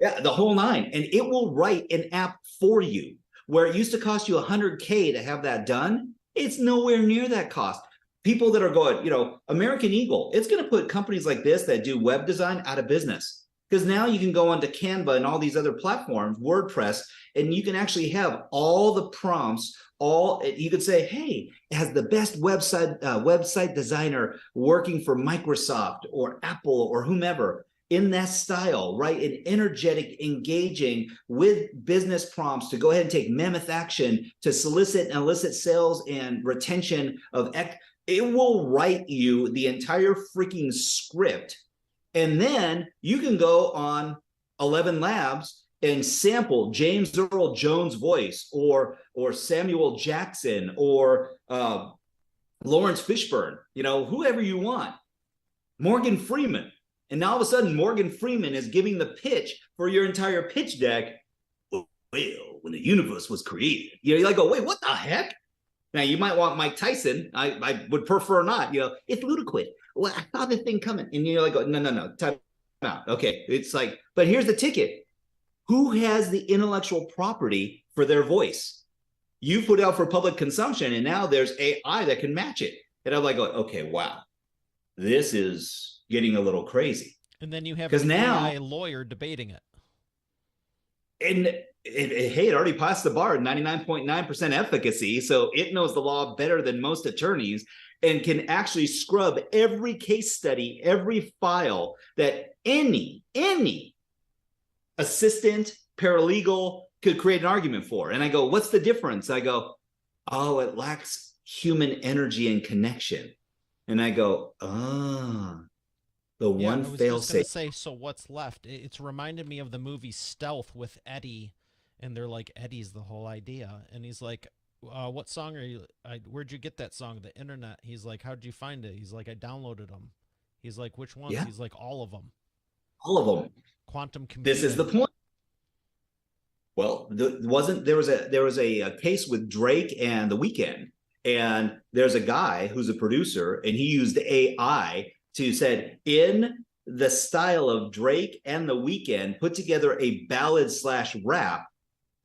yeah, the whole nine, and it will write an app for you where it used to cost you 100K to have that done. It's nowhere near that cost. People that are going, American Eagle, it's going to put companies like this that do web design out of business, because now you can go onto Canva and all these other platforms, WordPress, and you can actually have all the prompts. All you could say, hey, it has the best website designer working for Microsoft or Apple or whomever, in that style, right? And energetic, engaging with business prompts to go ahead and take mammoth action to solicit and elicit sales and retention of it will write you the entire freaking script. And then you can go on 11 Labs and sample James Earl Jones' voice, or Samuel Jackson, or Lawrence Fishburne, whoever you want, Morgan Freeman. And now all of a sudden, Morgan Freeman is giving the pitch for your entire pitch deck. Well, when the universe was created, you're like, oh, wait, what the heck? Now, you might want Mike Tyson. I would prefer not. It's ludicrous. Well, I saw this thing coming. And you're like, oh, no, time out. Okay, it's like, but here's the ticket. Who has the intellectual property for their voice? You put it out for public consumption, and now there's AI that can match it. And I'm like, okay, wow, this is getting a little crazy. And then you have an AI lawyer debating it. And hey, it already passed the bar, 99.9% efficacy. So it knows the law better than most attorneys, and can actually scrub every case study, every file that any assistant, paralegal could create an argument for. And I go, what's the difference? I go, oh, it lacks human energy and connection. And I go, the one fail safe. Say, so what's left? It's reminded me of the movie Stealth with Eddie, and they're like, Eddie's the whole idea. And he's like, what song are you? Where'd you get that song? The internet. He's like, how'd you find it? He's like, I downloaded them. He's like, which ones? Yeah. He's like, all of them. All of them. Quantum computing. This is the point. Well, there was a case with Drake and The Weeknd, and there's a guy who's a producer, and he used AI to said, in the style of Drake and The Weeknd, put together a ballad / rap,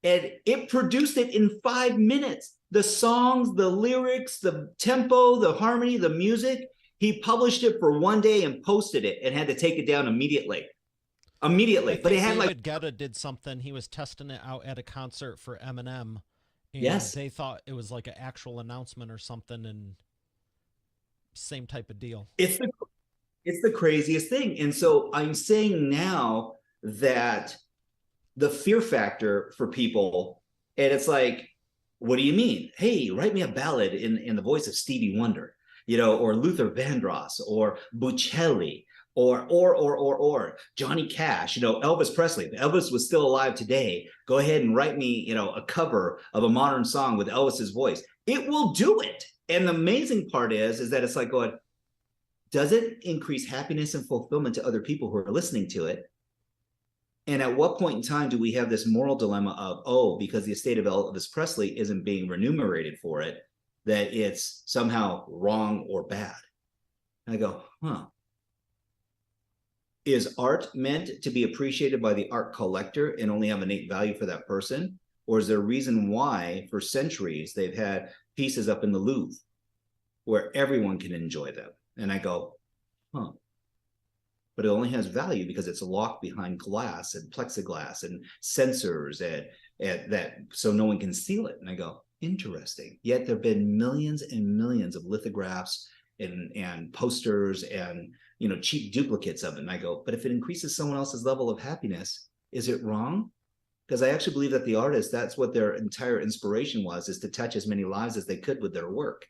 and it produced it in 5 minutes. The songs, the lyrics, the tempo, the harmony, the music. He published it for one day and posted it, and had to take it down immediately. But it had David Guetta did something. He was testing it out at a concert for Eminem, and yes, they thought it was like an actual announcement or something, and same type of deal. It's the craziest thing. And so I'm saying now that the fear factor for people, and it's like, what do you mean? Hey, write me a ballad in the voice of Stevie Wonder, or Luther Vandross, or Bocelli, or Johnny Cash, Elvis Presley. If Elvis was still alive today, go ahead and write me, a cover of a modern song with Elvis's voice. It will do it. And the amazing part is that it's like going, does it increase happiness and fulfillment to other people who are listening to it? And at what point in time do we have this moral dilemma of, because the estate of Elvis Presley isn't being remunerated for it, that it's somehow wrong or bad? And I go, is art meant to be appreciated by the art collector and only have innate value for that person? Or is there a reason why for centuries they've had pieces up in the Louvre where everyone can enjoy them? And I go, but it only has value because it's locked behind glass and plexiglass and sensors and that, so no one can steal it. And I go, interesting. Yet there have been millions and millions of lithographs and posters and cheap duplicates of it. And I go, but if it increases someone else's level of happiness, is it wrong? Because I actually believe that the artists, that's what their entire inspiration was, is to touch as many lives as they could with their work.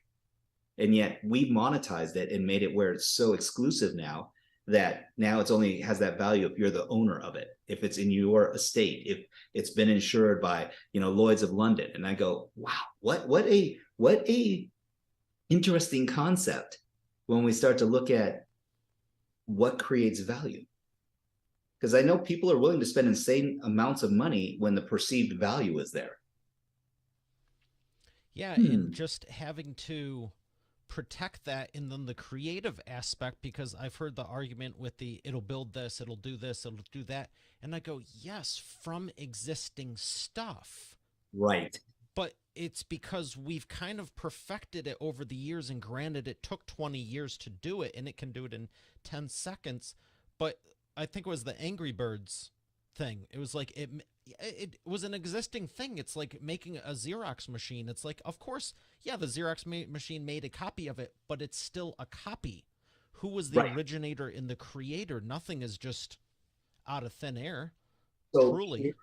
And yet we monetized it and made it where it's so exclusive now that now it's only has that value if you're the owner of it, if it's in your estate, if it's been insured by Lloyd's of London. And I go, wow, what a interesting concept when we start to look at what creates value. Because I know people are willing to spend insane amounts of money when the perceived value is there. Yeah, and just having to protect that, and then the creative aspect, because I've heard the argument with it'll build this, it'll do that. And I go, yes, from existing stuff. Right. But it's because we've kind of perfected it over the years. And granted, it took 20 years to do it, and it can do it in 10 seconds. But I think it was the Angry Birds thing. It was like it was an existing thing. It's like making a Xerox machine. It's like, of course, yeah, the Xerox machine made a copy of it, but it's still a copy. Who was the Right. originator and the creator? Nothing is just out of thin air, So truly.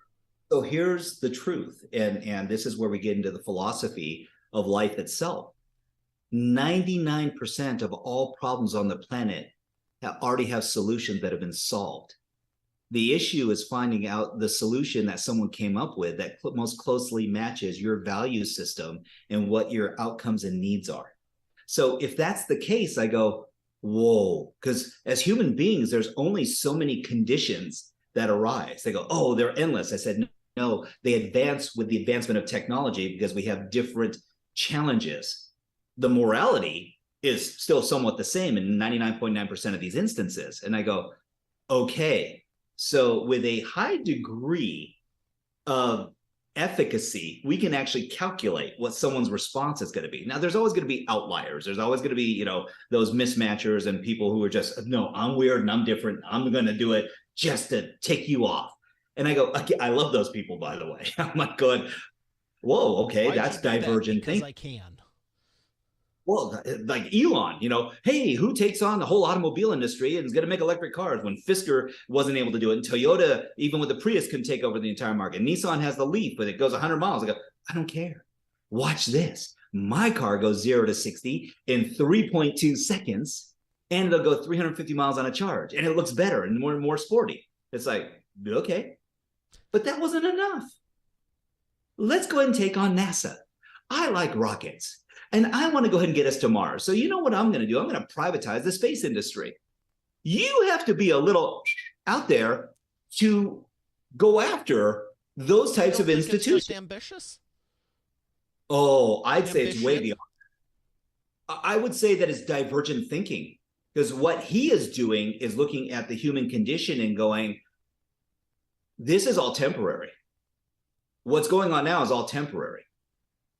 so here's the truth, and this is where we get into the philosophy of life itself. 99% of all problems on the planet already have solutions that have been solved. The issue is finding out the solution that someone came up with that most closely matches your value system and what your outcomes and needs are. So if that's the case, I go, whoa, because as human beings, there's only so many conditions that arise. They go, oh, they're endless. I said, no, they advance with the advancement of technology because we have different challenges. The morality is still somewhat the same in 99.9% of these instances. And I go, okay, so with a high degree of efficacy, we can actually calculate what someone's response is going to be. Now, there's always going to be outliers. There's always going to be, those mismatchers and people who are just, no, I'm weird and I'm different. I'm going to do it just to tick you off. And I go, I love those people, by the way. I'm like going, whoa, okay, Why'd you that's do that? divergent Because thinking. I can. Well, like Elon, hey, who takes on the whole automobile industry and is going to make electric cars when Fisker wasn't able to do it? And Toyota, even with the Prius, can take over the entire market. Nissan has the Leaf, but it goes 100 miles. I go, I don't care. Watch this. My car goes 0 to 60 in 3.2 seconds, and it'll go 350 miles on a charge. And it looks better and more sporty. It's like, okay. But that wasn't enough. Let's go ahead and take on NASA. I like rockets. And I want to go ahead and get us to Mars. So you know what I'm going to do? I'm going to privatize the space industry. You have to be a little out there to go after those You types don't of think it's just institutions. ambitious? Oh, I'd say it's way Ambition? beyond. I would say that it's divergent thinking because what he is doing is looking at the human condition and going, this is all temporary. What's going on now is all temporary.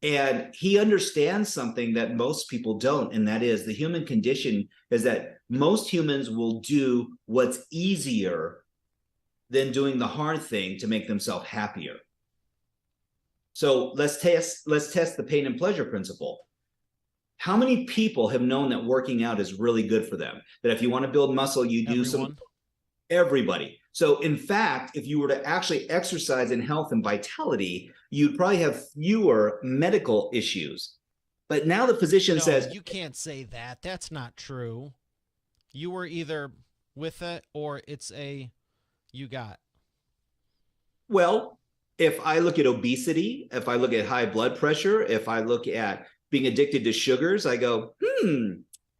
And he understands something that most people don't, and that is the human condition is that most humans will do what's easier than doing the hard thing to make themselves happier. So let's test the pain and pleasure principle. How many people have known that working out is really good for them? That if you want to build muscle, you do some. Everyone? Everybody. So in fact, if you were to actually exercise in health and vitality, you'd probably have fewer medical issues. But now the physician No, says, you can't say that. That's not true. You were either with it or it's a you got. well, if I look at obesity, if I look at high blood pressure, if I look at being addicted to sugars, I go,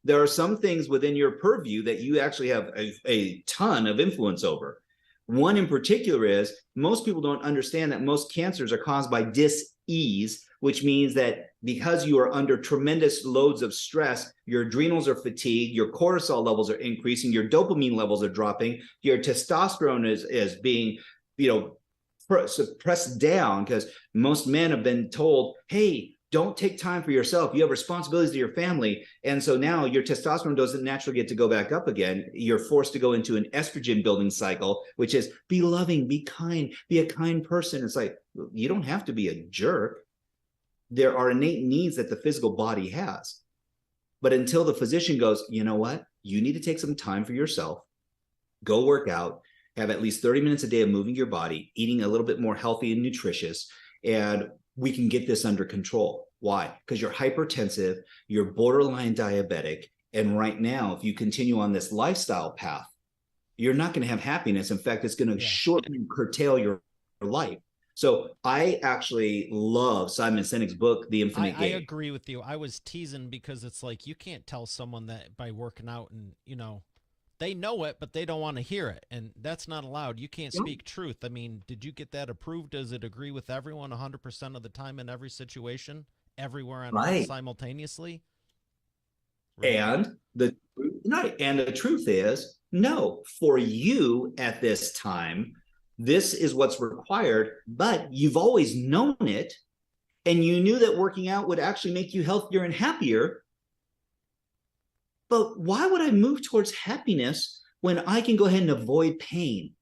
there are some things within your purview that you actually have a ton of influence over. One in particular is most people don't understand that most cancers are caused by dis-ease, which means that because you are under tremendous loads of stress, your adrenals are fatigued, your cortisol levels are increasing, your dopamine levels are dropping, your testosterone is being, suppressed down because most men have been told, hey, don't take time for yourself. You have responsibilities to your family. And so now your testosterone doesn't naturally get to go back up again. You're forced to go into an estrogen building cycle, which is be loving, be kind, be a kind person. It's like, you don't have to be a jerk. There are innate needs that the physical body has. But until the physician goes, you know what? You need to take some time for yourself, go work out, have at least 30 minutes a day of moving your body, eating a little bit more healthy and nutritious, and we can get this under control. Why? Because you're hypertensive, you're borderline diabetic, and right now, if you continue on this lifestyle path, you're not going to have happiness. In fact, it's going to Yeah. shorten and curtail your life. So I actually love Simon Sinek's book, The I, Infinite I Game. agree with you. I was teasing because it's like you can't tell someone that by working out and, they know it, but they don't want to hear it. And that's not allowed. You can't speak truth. I mean, did you get that approved? Does it agree with everyone 100% of the time in every situation, everywhere on earth Right. simultaneously? Really? And the truth is, no, for you at this time, This is what's required, but you've always known it. And you knew that working out would actually make you healthier and happier. But why would I move towards happiness when I can go ahead and avoid pain?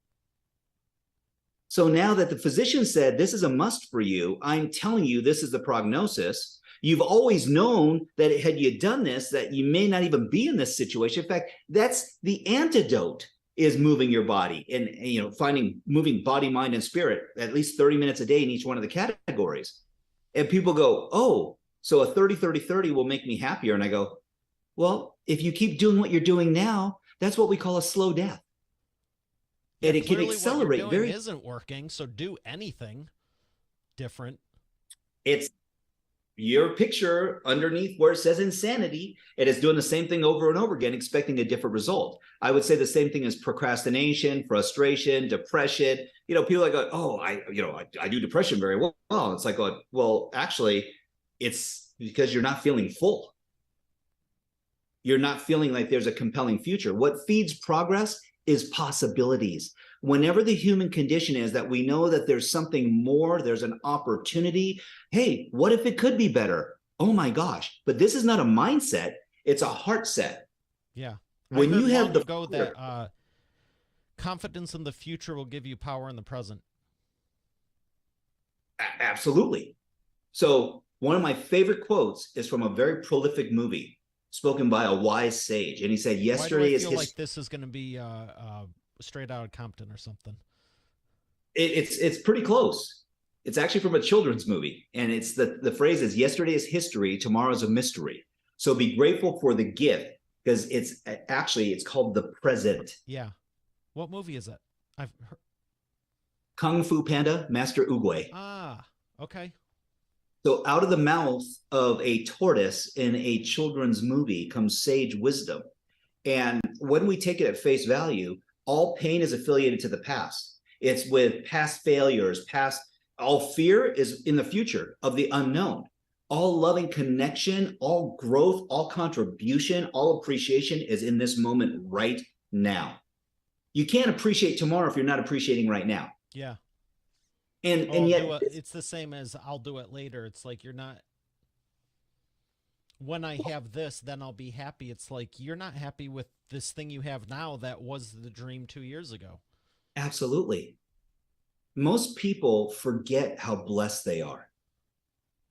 So now that the physician said, this is a must for you, I'm telling you, this is the prognosis. You've always known that had you done this, that you may not even be in this situation. In fact, that's the antidote, is moving your body and, finding moving body, mind, and spirit at least 30 minutes a day in each one of the categories. And people go, oh, so a 30-30-30 will make me happier. And I go, well, if you keep doing what you're doing now, that's what we call a slow death. Yeah, and it can accelerate what you're doing isn't working, so do anything different. It's your picture underneath where it says insanity. It is doing the same thing over and over again, expecting a different result. I would say the same thing as procrastination, frustration, depression. People like, oh, I do depression very well. It's like, well, actually, it's because you're not feeling full. You're not feeling like there's a compelling future. What feeds progress is possibilities. Whenever the human condition is that we know that there's something more, there's an opportunity. Hey, what if it could be better? Oh my gosh. But this is not a mindset. It's a heart set. Yeah. When you have the go that confidence in the future will give you power in the present. Absolutely. So one of my favorite quotes is from a very prolific movie spoken by a wise sage. And he said, yesterday is like this is going to be Straight Outta Compton or something. It's pretty close. It's actually from a children's movie. And it's the phrase is, yesterday is history, tomorrow's a mystery. So be grateful for the gift, because it's called the present. Yeah. What movie is it? I've heard. Kung Fu Panda, Master Oogway. Ah, okay. So out of the mouth of a tortoise in a children's movie comes sage wisdom. And when we take it at face value, all pain is affiliated to the past. It's with past failures, all fear is in the future of the unknown. All loving connection, all growth, all contribution, all appreciation is in this moment right now. You can't appreciate tomorrow if you're not appreciating right now. Yeah. And yet it's the same as I'll do it later. It's like you're not, when I have this, then I'll be happy. It's like you're not happy with this thing you have now that was the dream 2 years ago. Absolutely. Most people forget how blessed they are.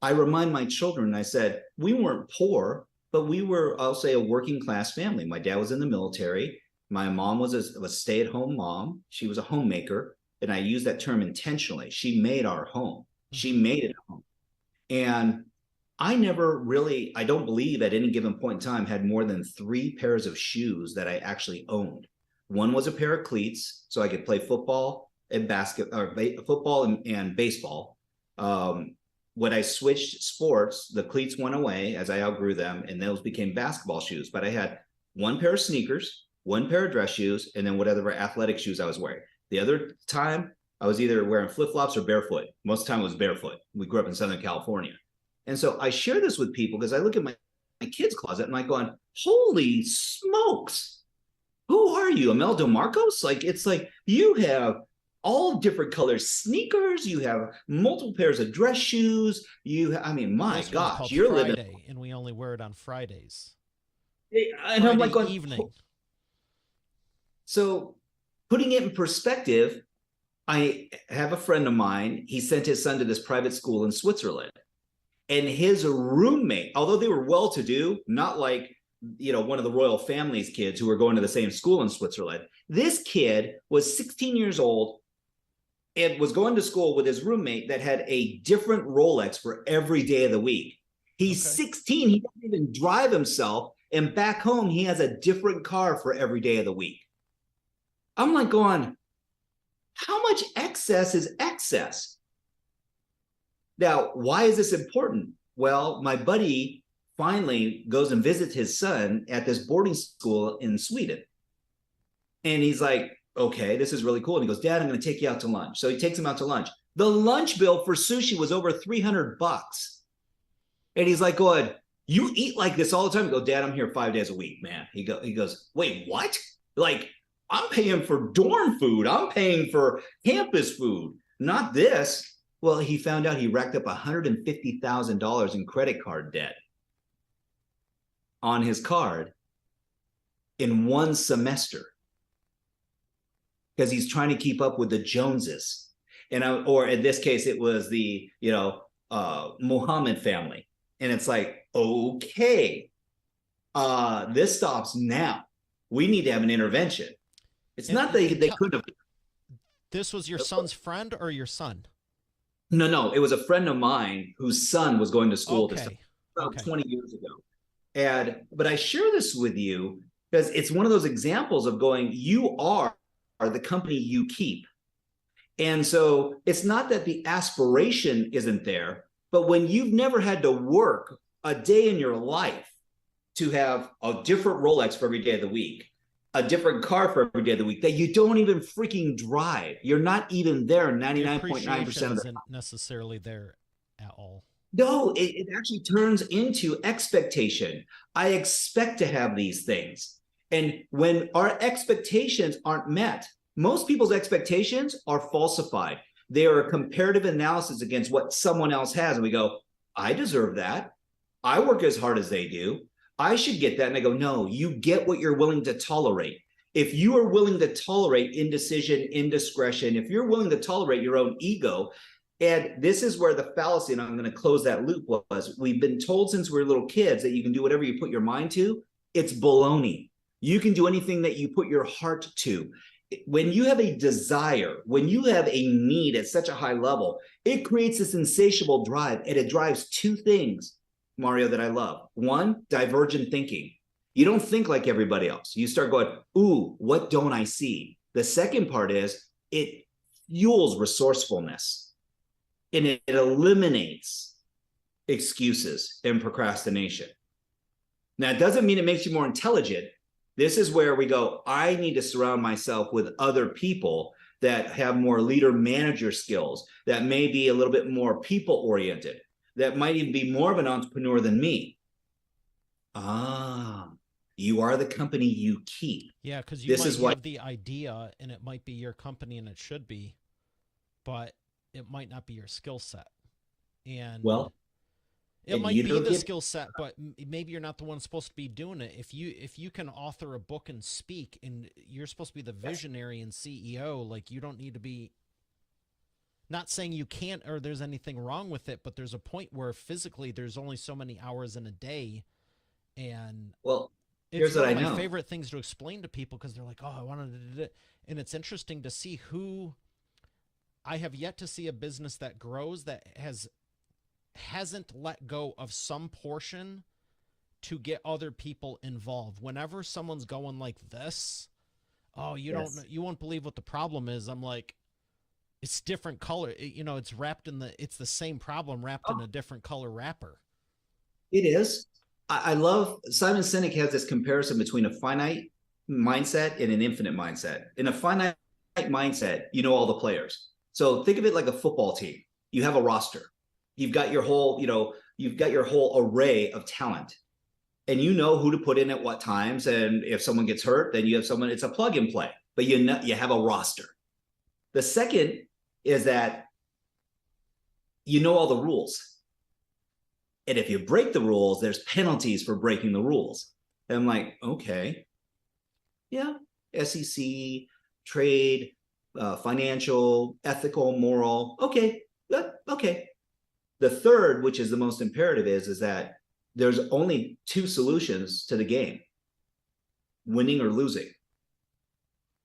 I remind my children, I said, we weren't poor, but we were, I'll say, a working class family. My dad was in the military. My mom was a stay-at-home mom. She was a homemaker. And I use that term intentionally. She made our home. She made it a home. And I don't believe at any given point in time had more than 3 pairs of shoes that I actually owned. One was a pair of cleats, so I could play football and football and baseball. When I switched sports, the cleats went away as I outgrew them, and those became basketball shoes. But I had 1 pair of sneakers, 1 pair of dress shoes, and then whatever athletic shoes I was wearing. The other time, I was either wearing flip-flops or barefoot. Most of the time, it was barefoot. We grew up in Southern California. And so I share this with people because I look at my kids' closet and I'm going, holy smokes, who are you, Amel DeMarcos? It's like you have all different colors sneakers. You have multiple pairs of dress shoes. My gosh, you're Friday, living. And we only wear it on Fridays. And I'm like going, evening. So putting it in perspective, I have a friend of mine. He sent his son to this private school in Switzerland. And his roommate, although they were well-to-do, not like, one of the royal family's kids who were going to the same school in Switzerland. This kid was 16 years old and was going to school with his roommate that had a different Rolex for every day of the week. He's 16. He doesn't even drive himself. And back home, he has a different car for every day of the week. I'm like going, how much excess is excess? Now, why is this important? Well, my buddy finally goes and visits his son at this boarding school in Sweden. And he's like, okay, this is really cool. And he goes, Dad, I'm going to take you out to lunch. So he takes him out to lunch. The lunch bill for sushi was over $300. And he's like, going, you eat like this all the time? I go, Dad, I'm here 5 days a week, man. He goes, wait, what? Like, I'm paying for dorm food. I'm paying for campus food, not this. Well, he found out he racked up $150,000 in credit card debt on his card in one semester because he's trying to keep up with the Joneses. Or in this case, it was the, Muhammad family. And it's like, okay, this stops now. We need to have an intervention. It's not that they could have. This was your son's friend or your son? No. It was a friend of mine whose son was going to school this Okay. about Okay. 20 years ago. But I share this with you because it's one of those examples of going, you are the company you keep. And so it's not that the aspiration isn't there, but when you've never had to work a day in your life to have a different Rolex for every day of the week, a different car for every day of the week that you don't even freaking drive. You're not even there The 99.9% appreciation of the time. isn't necessarily there at all. No, it actually turns into expectation. I expect to have these things. And when our expectations aren't met, most people's expectations are falsified. They are a comparative analysis against what someone else has. And we go, I deserve that. I work as hard as they do. I should get that. And I go, no, you get what you're willing to tolerate. If you are willing to tolerate indecision, indiscretion, if you're willing to tolerate your own ego, and this is where the fallacy, and I'm going to close that loop, was we've been told since we're little kids that you can do whatever you put your mind to. It's baloney. You can do anything that you put your heart to. When you have a desire, when you have a need at such a high level, it creates this insatiable drive, and it drives two things, Mario, that I love. One, divergent thinking. You don't think like everybody else. You start going, ooh, what don't I see? The second part is it fuels resourcefulness, and it eliminates excuses and procrastination. Now, it doesn't mean it makes you more intelligent. This is where we go, I need to surround myself with other people that have more leader manager skills, that may be a little bit more people oriented, that might even be more of an entrepreneur than me. You are the company you keep. Yeah, because you This might is what have the idea and it might be your company and it should be, but it might not be your skill set. And well, it and might you be don't the get skill set, but maybe you're not the one supposed to be doing it. If you can author a book and speak, and you're supposed to be the visionary and CEO, like you don't need to be. Not saying you can't or there's anything wrong with it, but there's a point where physically there's only so many hours in a day, and well. it's Here's what one I of my know. favorite things to explain to people because they're like, "Oh, I wanted to do it," and it's interesting to see who. I have yet to see a business that grows that hasn't let go of some portion to get other people involved. Whenever someone's going like this, oh, Yes, you won't believe what the problem is. I'm like, it's different color. It's wrapped in it's the same problem wrapped in oh, a different color wrapper. it is. I love Simon Sinek has this comparison between a finite mindset and an infinite mindset. In a finite mindset, you know all the players. So think of it like a football team. You have a roster. You've got your whole, you've got your whole array of talent, and you know who to put in at what times. And if someone gets hurt, then you have someone. It's a plug and play, but you have a roster. The second is that you know all the rules. And if you break the rules, there's penalties for breaking the rules. And I'm like, okay, yeah, SEC, trade, financial, ethical, moral. Okay, okay. The third, which is the most imperative, is that there's only two solutions to the game: winning or losing. Yeah,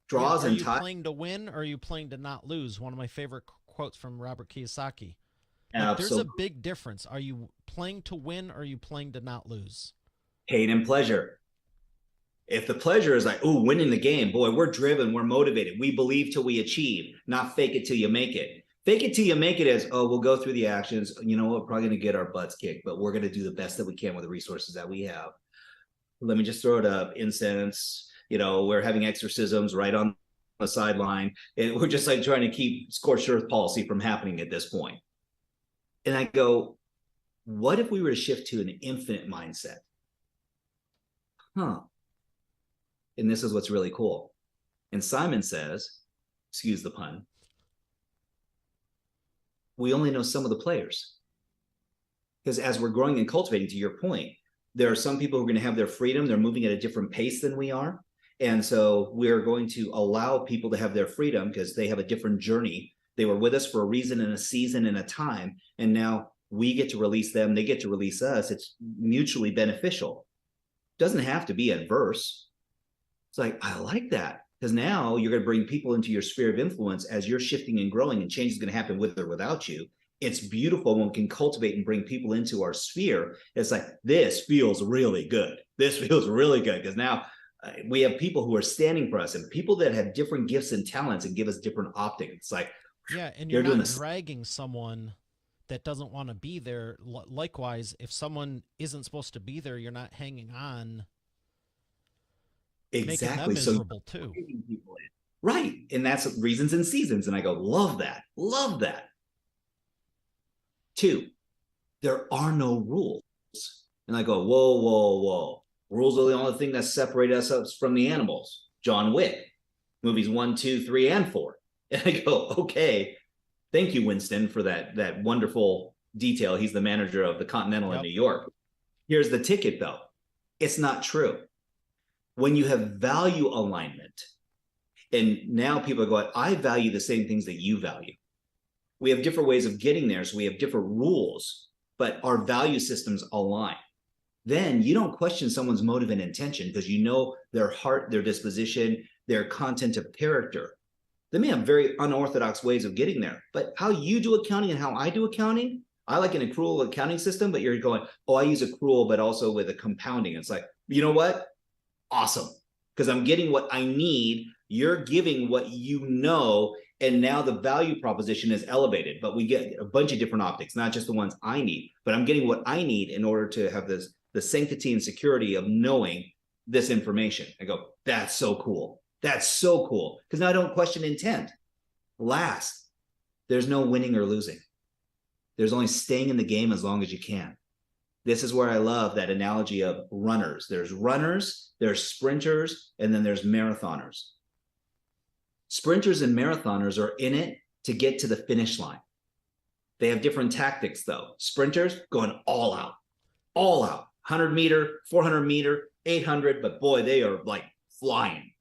Draws are and you ties. playing to win or are you playing to not lose? One of my favorite quotes from Robert Kiyosaki. Like, there's a Absolutely. big difference. Are you playing to win or are you playing to not lose? Pain and pleasure. If the pleasure is like, oh, winning the game, boy, we're driven, we're motivated, we believe till we achieve, not fake it till you make it. Fake it till you make it is, oh, we'll go through the actions. You know, we're probably going to get our butts kicked, but we're going to do the best that we can with the resources that we have. Let me just throw it up. Incense, we're having exorcisms right on the sideline. And we're just like trying to keep scorched earth policy from happening at this point. And I go, what if we were to shift to an infinite mindset? Huh. And this is what's really cool. And Simon says, excuse the pun, we only know some of the players. Because as we're growing and cultivating, to your point, there are some people who are going to have their freedom. They're moving at a different pace than we are. And so we're going to allow people to have their freedom because they have a different journey. They were with us for a reason and a season and a time. And now we get to release them. They get to release us. It's mutually beneficial. It doesn't have to be adverse. It's like, I like that. Because now you're going to bring people into your sphere of influence as you're shifting and growing, and change is going to happen with or without you. It's beautiful when we can cultivate and bring people into our sphere. It's like, this feels really good. This feels really good because now we have people who are standing for us and people that have different gifts and talents and give us different optics. It's like, Yeah, and you're not dragging someone that doesn't want to be there. Likewise, if someone isn't supposed to be there, you're not hanging on, making them miserable too. Right. And that's reasons and seasons. And I go, love that. Love that. 2, there are no rules. And I go, whoa, whoa, whoa. Rules are the only thing that separate us from the animals. John Wick, movies 1, 2, 3, and 4. And I go, okay, thank you, Winston, for that wonderful detail. He's the manager of the Continental in New York. Here's the ticket, though. It's not true. When you have value alignment, and now people are going, I value the same things that you value. We have different ways of getting there, so we have different rules, but our value systems align. Then you don't question someone's motive and intention because you know their heart, their disposition, their content of character. They may have very unorthodox ways of getting there, but how you do accounting and how I do accounting, I like an accrual accounting system, but you're going, oh, I use accrual, but also with a compounding. It's like, you know what? Awesome. Because I'm getting what I need. You're giving what you know. And now the value proposition is elevated, but we get a bunch of different optics, not just the ones I need, but I'm getting what I need in order to have the sanctity and security of knowing this information. I go, that's so cool. That's so cool. Because now I don't question intent. Last, there's no winning or losing. There's only staying in the game as long as you can. This is where I love that analogy of runners. There's runners, there's sprinters, and then there's marathoners. Sprinters and marathoners are in it to get to the finish line. They have different tactics, though. Sprinters going all out, 100 meter, 400 meter, 800, but boy, they are like flying.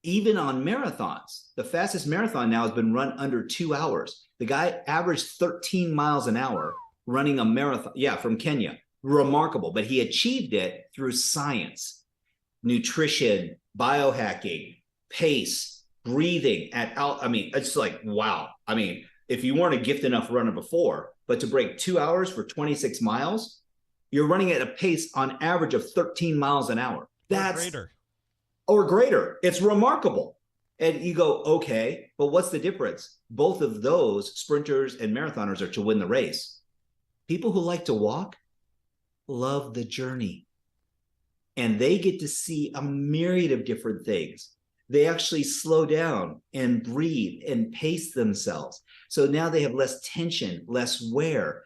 Even on marathons, the fastest marathon now has been run under 2 hours. The guy averaged 13 miles an hour running a marathon. Yeah, from Kenya. Remarkable. But he achieved it through science, nutrition, biohacking, pace, breathing I mean, it's like, wow. I mean, if you weren't a gifted enough runner before, but to break 2 hours for 26 miles, you're running at a pace on average of 13 miles an hour. That's or greater. It's remarkable. And you go, okay, but what's the difference? Both of those sprinters and marathoners are to win the race. People who like to walk love the journey. And they get to see a myriad of different things. They actually slow down and breathe and pace themselves. So now they have less tension, less wear.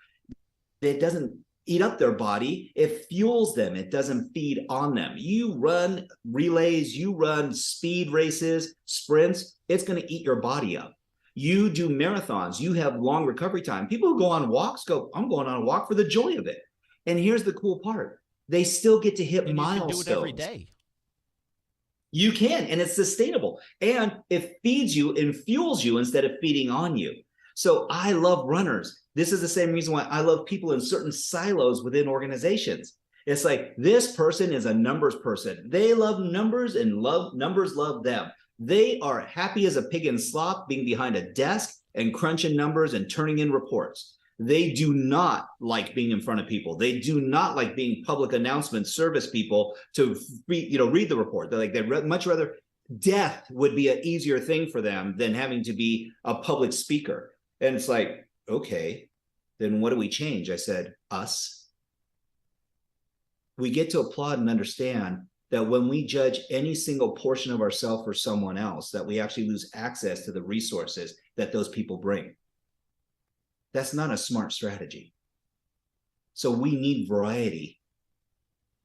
It doesn't eat up their body. It fuels them. It doesn't feed on them. You run relays, you run speed races, sprints, it's going to eat your body up. You do marathons, you have long recovery time. People who go on walks go, I'm going on a walk for the joy of it. And here's the cool part. They still get to hit milestones. You can do it every day. You can, and it's sustainable. And it feeds you and fuels you instead of feeding on you. So I love runners. This is the same reason why I love people in certain silos within organizations. It's like, this person is a numbers person. They love numbers and numbers love them. They are happy as a pig in slop being behind a desk and crunching numbers and turning in reports. They do not like being in front of people. They do not like being public announcement service people to read the report. They'd much rather death would be an easier thing for them than having to be a public speaker. And it's like, okay, then what do we change? I said, us. We get to applaud and understand that when we judge any single portion of ourselves or someone else, that we actually lose access to the resources that those people bring. That's not a smart strategy. So we need variety.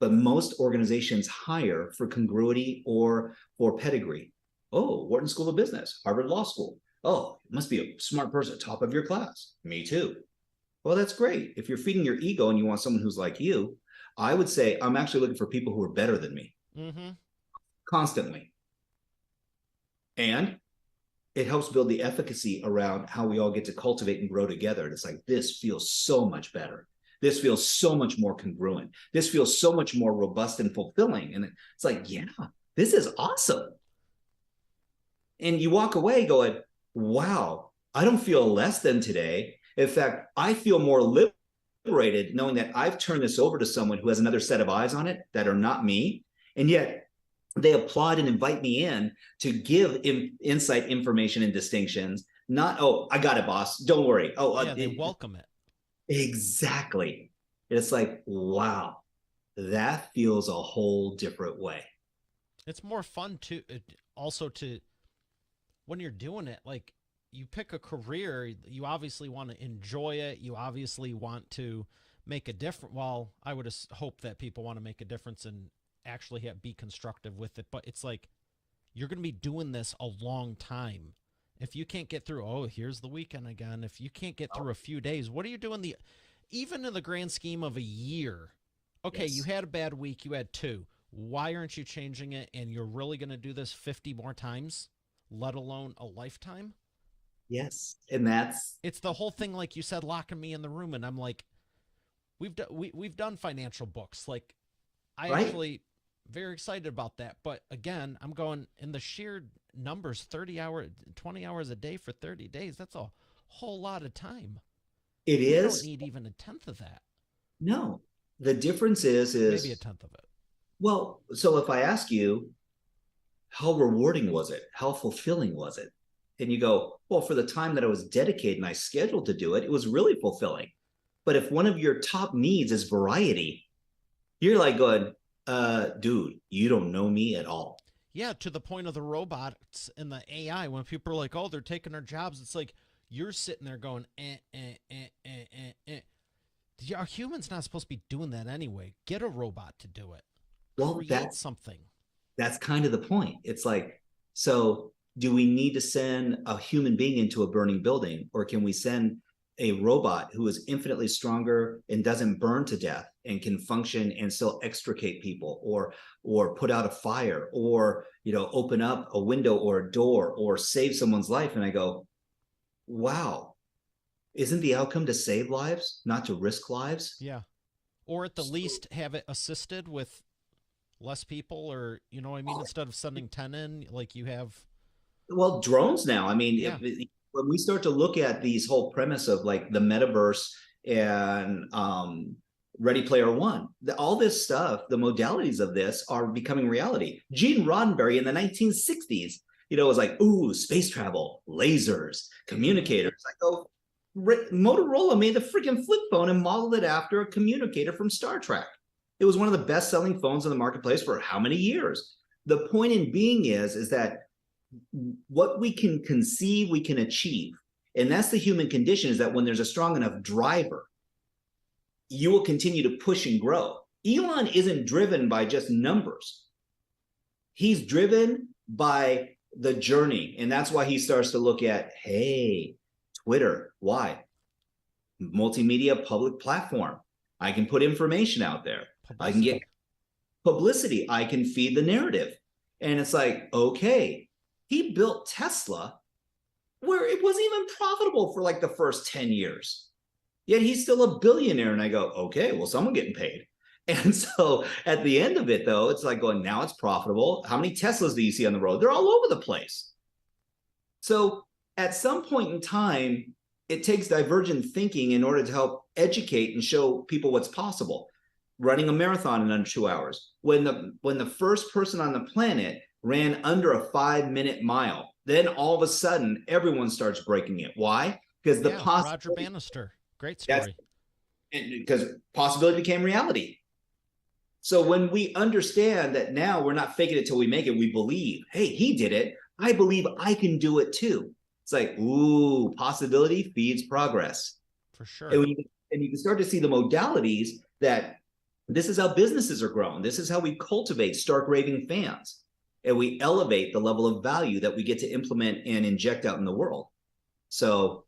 But most organizations hire for congruity or for pedigree. Oh, Wharton School of Business, Harvard Law School. Oh, must be a smart person, top of your class. Me too. Well, that's great. If you're feeding your ego and you want someone who's like you, I would say I'm actually looking for people who are better than me constantly. And it helps build the efficacy around how we all get to cultivate and grow together. And it's like, this feels so much better. This feels so much more congruent. This feels so much more robust and fulfilling. And it's like, yeah, this is awesome. And you walk away going, wow, I don't feel less than today. In fact, I feel more liberated knowing that I've turned this over to someone who has another set of eyes on it that are not me. And yet they applaud and invite me in to give insight, information, and distinctions. Not, oh, I got it, boss. Don't worry. Oh, yeah, they welcome it. Exactly. It's like, wow, that feels a whole different way. It's more fun to also to when you're doing it, like you pick a career, you obviously want to enjoy it. You obviously want to make a difference. Well, I would hope that people want to make a difference and actually be constructive with it. But it's like you're going to be doing this a long time. If you can't get through, oh, here's the weekend again. If you can't get through a few days, what are you doing? Even in the grand scheme of a year, okay, Yes. you had a bad week, you had two. Why aren't you changing it? And you're really going to do this 50 more times, let alone a lifetime? Yes. And that's It's the whole thing, like you said, locking me in the room, and I'm like, we've done financial books. Like, I right. actually very excited about that. But again, I'm going in the sheer numbers, 20 hours a day for 30 days. That's a whole lot of time. It We don't is. need even a tenth of that. No. The difference Maybe a is, tenth of it. well, so if I ask you, how rewarding was it? How fulfilling was it? And you go, well, for the time that I was dedicated and I scheduled to do it, it was really fulfilling. But if one of your top needs is variety, you're like going, dude, you don't know me at all. Yeah, to the point of the robots and the AI, when people are like, oh, they're taking our jobs, it's like you're sitting there going, Are humans not supposed to be doing that anyway? Get a robot to do it. Well, Create something. that's kind of the point. It's like, so do we need to send a human being into a burning building, or can we send a robot who is infinitely stronger and doesn't burn to death and can function and still extricate people, or put out a fire, or open up a window or a door, or save someone's life? And I go, wow, isn't the outcome to save lives, not to risk lives? Yeah. Or at the least have it assisted with less people, or, you know what I mean? Instead of sending 10 in, like you have. Well, drones now. I mean, Yeah. when we start to look at these whole premise of like the metaverse and Ready Player One, all this stuff, the modalities of this are becoming reality. Gene Roddenberry in the 1960s, was like, ooh, space travel, lasers, communicators. I go, Motorola made the freaking flip phone and modeled it after a communicator from Star Trek. It was one of the best-selling phones in the marketplace for how many years? The point in being is that what we can conceive, we can achieve. And that's the human condition, is that when there's a strong enough driver, you will continue to push and grow. Elon isn't driven by just numbers. He's driven by the journey. And that's why he starts to look at, hey, Twitter, why? Multimedia public platform. I can put information out there. Publicity. I can get publicity. I can feed the narrative. And it's like, okay, he built Tesla where it wasn't even profitable for like the first 10 years. Yet he's still a billionaire. And I go, okay, well, someone getting paid. And so at the end of it, though, it's like going, now it's profitable. How many Teslas do you see on the road? They're all over the place. So at some point in time, it takes divergent thinking in order to help educate and show people what's possible. Running a marathon in under 2 hours. When the first person on the planet ran under a 5-minute mile, then all of a sudden everyone starts breaking it. Why? Because the Roger Bannister, great story. Because possibility became reality. So when we understand that now we're not faking it till we make it, we believe, hey, he did it. I believe I can do it too. It's like, ooh, possibility feeds progress. For sure. And you can start to see the modalities that this is how businesses are grown. This is how we cultivate stark raving fans. and we elevate the level of value that we get to implement and inject out in the world. So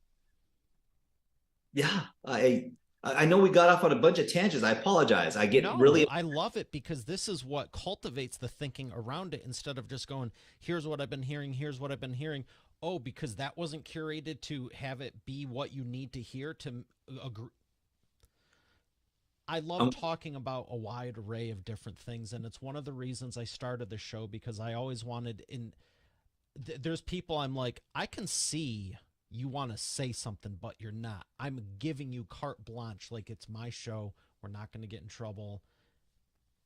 yeah, I know we got off on a bunch of tangents. I apologize. I get No, really I love it because this is what cultivates the thinking around it instead of just going, here's what I've been hearing, here's what I've been hearing. Oh, because that wasn't curated to have it be what you need to hear to agree. I love talking about a wide array of different things, and it's one of the reasons I started the show because I always wanted there's people I'm like, I can see you want to say something, but you're not. I'm giving you carte blanche, like it's my show. We're not going to get in trouble.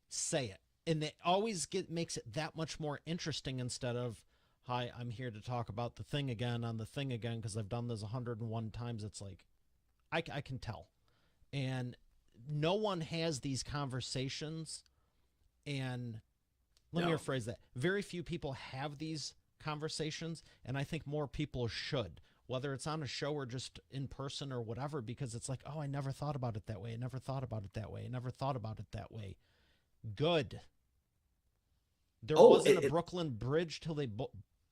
Say it. And it always makes it that much more interesting instead of, hi, I'm here to talk about the thing again on the thing again because I've done this 101 times. It's like, I can tell. And no one has these conversations. And let me rephrase that. Very few people have these conversations, and I think more people should, whether it's on a show or just in person or whatever, because it's like, oh, I never thought about it that way. I never thought about it that way. I never thought about it that way. Good. There wasn't a Brooklyn Bridge till they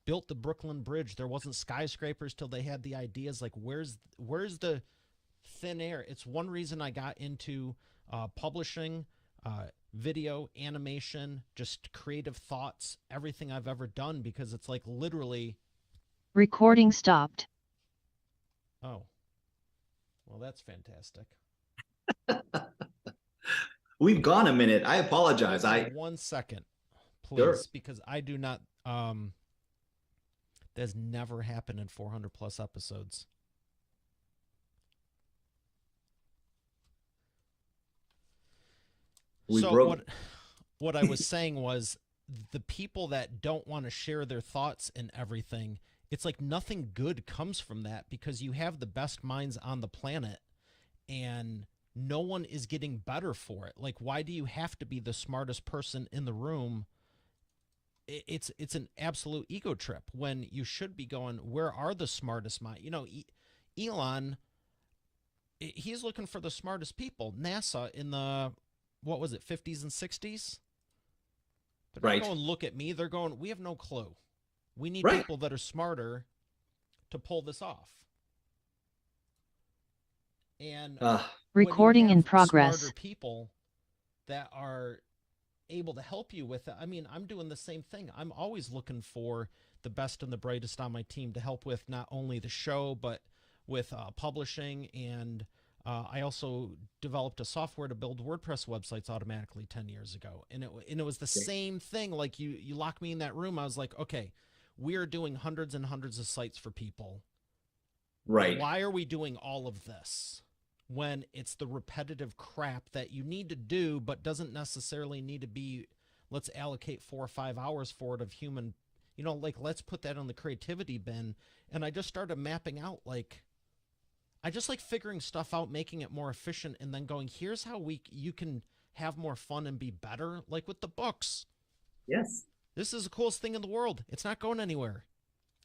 built the Brooklyn Bridge. There wasn't skyscrapers till they had the ideas. Like, where's the thin air? It's one reason I got into publishing, video, animation, just creative thoughts, everything I've ever done, because it's like literally. Recording stopped. Oh, well, that's fantastic. We've gone a minute. I apologize. 1 second, please, sure. Because I do not. That's never happened in 400 plus episodes. What I was saying was the people that don't want to share their thoughts and everything, it's like nothing good comes from that because you have the best minds on the planet and no one is getting better for it. Like, why do you have to be the smartest person in the room? It's an absolute ego trip when you should be going, where are the smartest minds? You know, Elon, he's looking for the smartest people. NASA in the, what was it, 50s and 60s? They're not going, look at me. They're going, we have no clue. We need people that are smarter to pull this off. And recording in progress. Smarter people that are able to help you with it. I mean, I'm doing the same thing. I'm always looking for the best and the brightest on my team to help with not only the show, but with publishing. And I also developed a software to build WordPress websites automatically 10 years ago. And it was the same thing. Like you lock me in that room. I was like, okay, we are doing hundreds and hundreds of sites for people. Right. Why are we doing all of this when it's the repetitive crap that you need to do, but doesn't necessarily need to be, let's allocate 4 or 5 hours for it of human, you know, like, let's put that on the creativity bin. And I just started mapping out, like, I just like figuring stuff out, making it more efficient, and then going, here's how you can have more fun and be better. Like with the books. Yes. This is the coolest thing in the world. It's not going anywhere.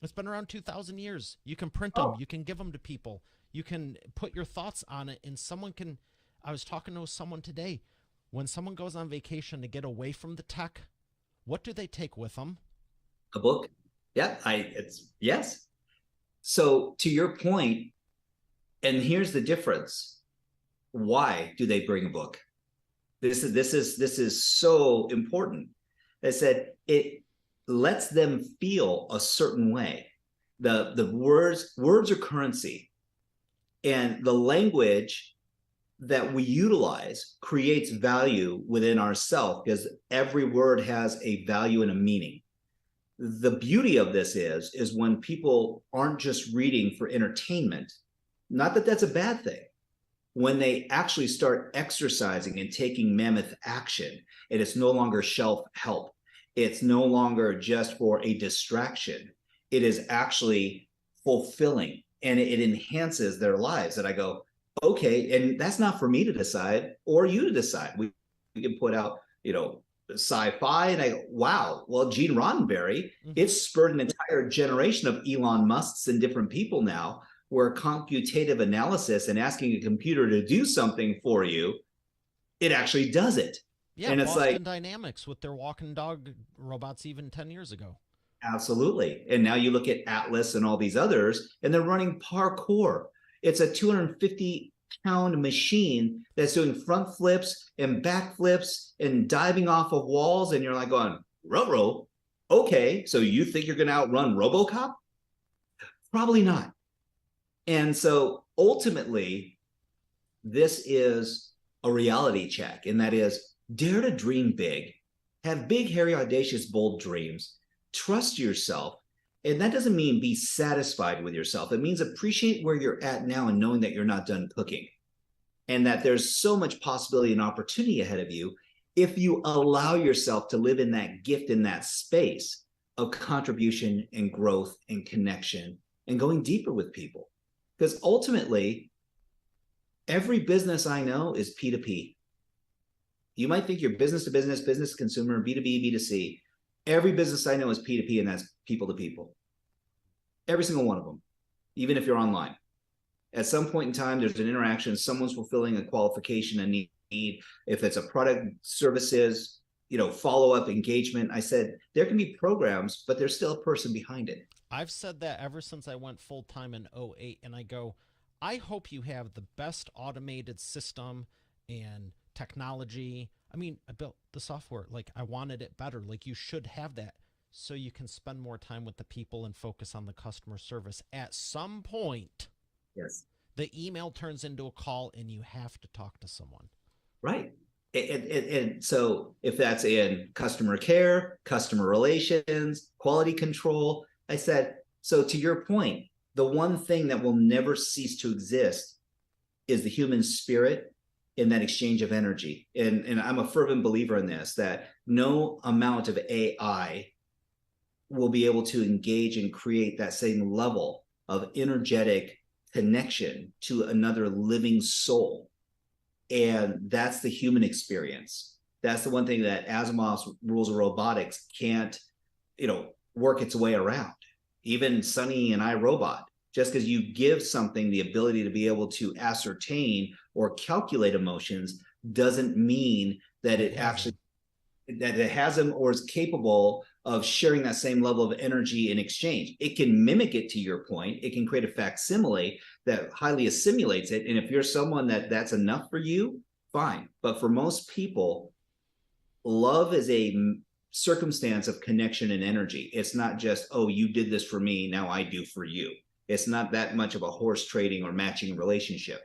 It's been around 2,000 years. You can print them. You can give them to people. You can put your thoughts on it, and someone can. I was talking to someone today. When someone goes on vacation to get away from the tech, what do they take with them? A book. Yeah, yes. So to your point, and here's the difference. Why do they bring a book? This is so important. They said it lets them feel a certain way. The words are currency. And the language that we utilize creates value within ourselves because every word has a value and a meaning. The beauty of this is when people aren't just reading for entertainment, not that that's a bad thing. When they actually start exercising and taking mammoth action, and it's no longer shelf help. It's no longer just for a distraction. It is actually fulfilling. And it enhances their lives. And I go, okay, and that's not for me to decide or you to decide. We can put out, sci-fi, and I go, wow, well, Gene Roddenberry, it's spurred an entire generation of Elon Musks and different people now, where computative analysis and asking a computer to do something for you, it actually does it. Yeah, And it's Boston like, Dynamics with their walking dog robots even 10 years ago. absolutely. And now you look at Atlas and all these others, and they're running parkour. It's a 250-pound machine that's doing front flips and back flips and diving off of walls. And you're like going, Ruh-roh, okay, so you think you're going to outrun RoboCop? Probably not. And so ultimately, this is a reality check, and that is dare to dream big, have big, hairy, audacious, bold dreams, trust yourself. And that doesn't mean be satisfied with yourself. It means appreciate where you're at now and knowing that you're not done cooking and that there's so much possibility and opportunity ahead of you if you allow yourself to live in that gift, in that space of contribution and growth and connection and going deeper with people. Because ultimately, every business I know is P2P. You might think you're business to business, business to consumer, B2B, B2C. Every business I know is P2P, and that's people to people. Every single one of them, even if you're online. At some point in time, there's an interaction, someone's fulfilling a qualification, a need. If it's a product, services, follow-up engagement. I said, there can be programs, but there's still a person behind it. I've said that ever since I went full-time in '08, and I go, I hope you have the best automated system and technology. I mean, I built the software. Like, I wanted it better. Like, you should have that so you can spend more time with the people and focus on the customer service. At some point, yes, the email turns into a call and you have to talk to someone. Right. And so if that's in customer care, customer relations, quality control, I said, so to your point, the one thing that will never cease to exist is the human spirit in that exchange of energy. And I'm a fervent believer in this, that no amount of AI will be able to engage and create that same level of energetic connection to another living soul. And that's the human experience. That's the one thing that Asimov's rules of robotics can't, work its way around. Even Sonny and iRobot, just because you give something the ability to be able to ascertain or calculate emotions doesn't mean that it actually that it has them or is capable of sharing that same level of energy in exchange. It can mimic it, to your point. It can create a facsimile that highly assimilates it. And if you're someone that's enough for you, fine. But for most people, love is a circumstance of connection and energy. It's not just, oh, you did this for me, now I do for you. It's not that much of a horse trading or matching relationship.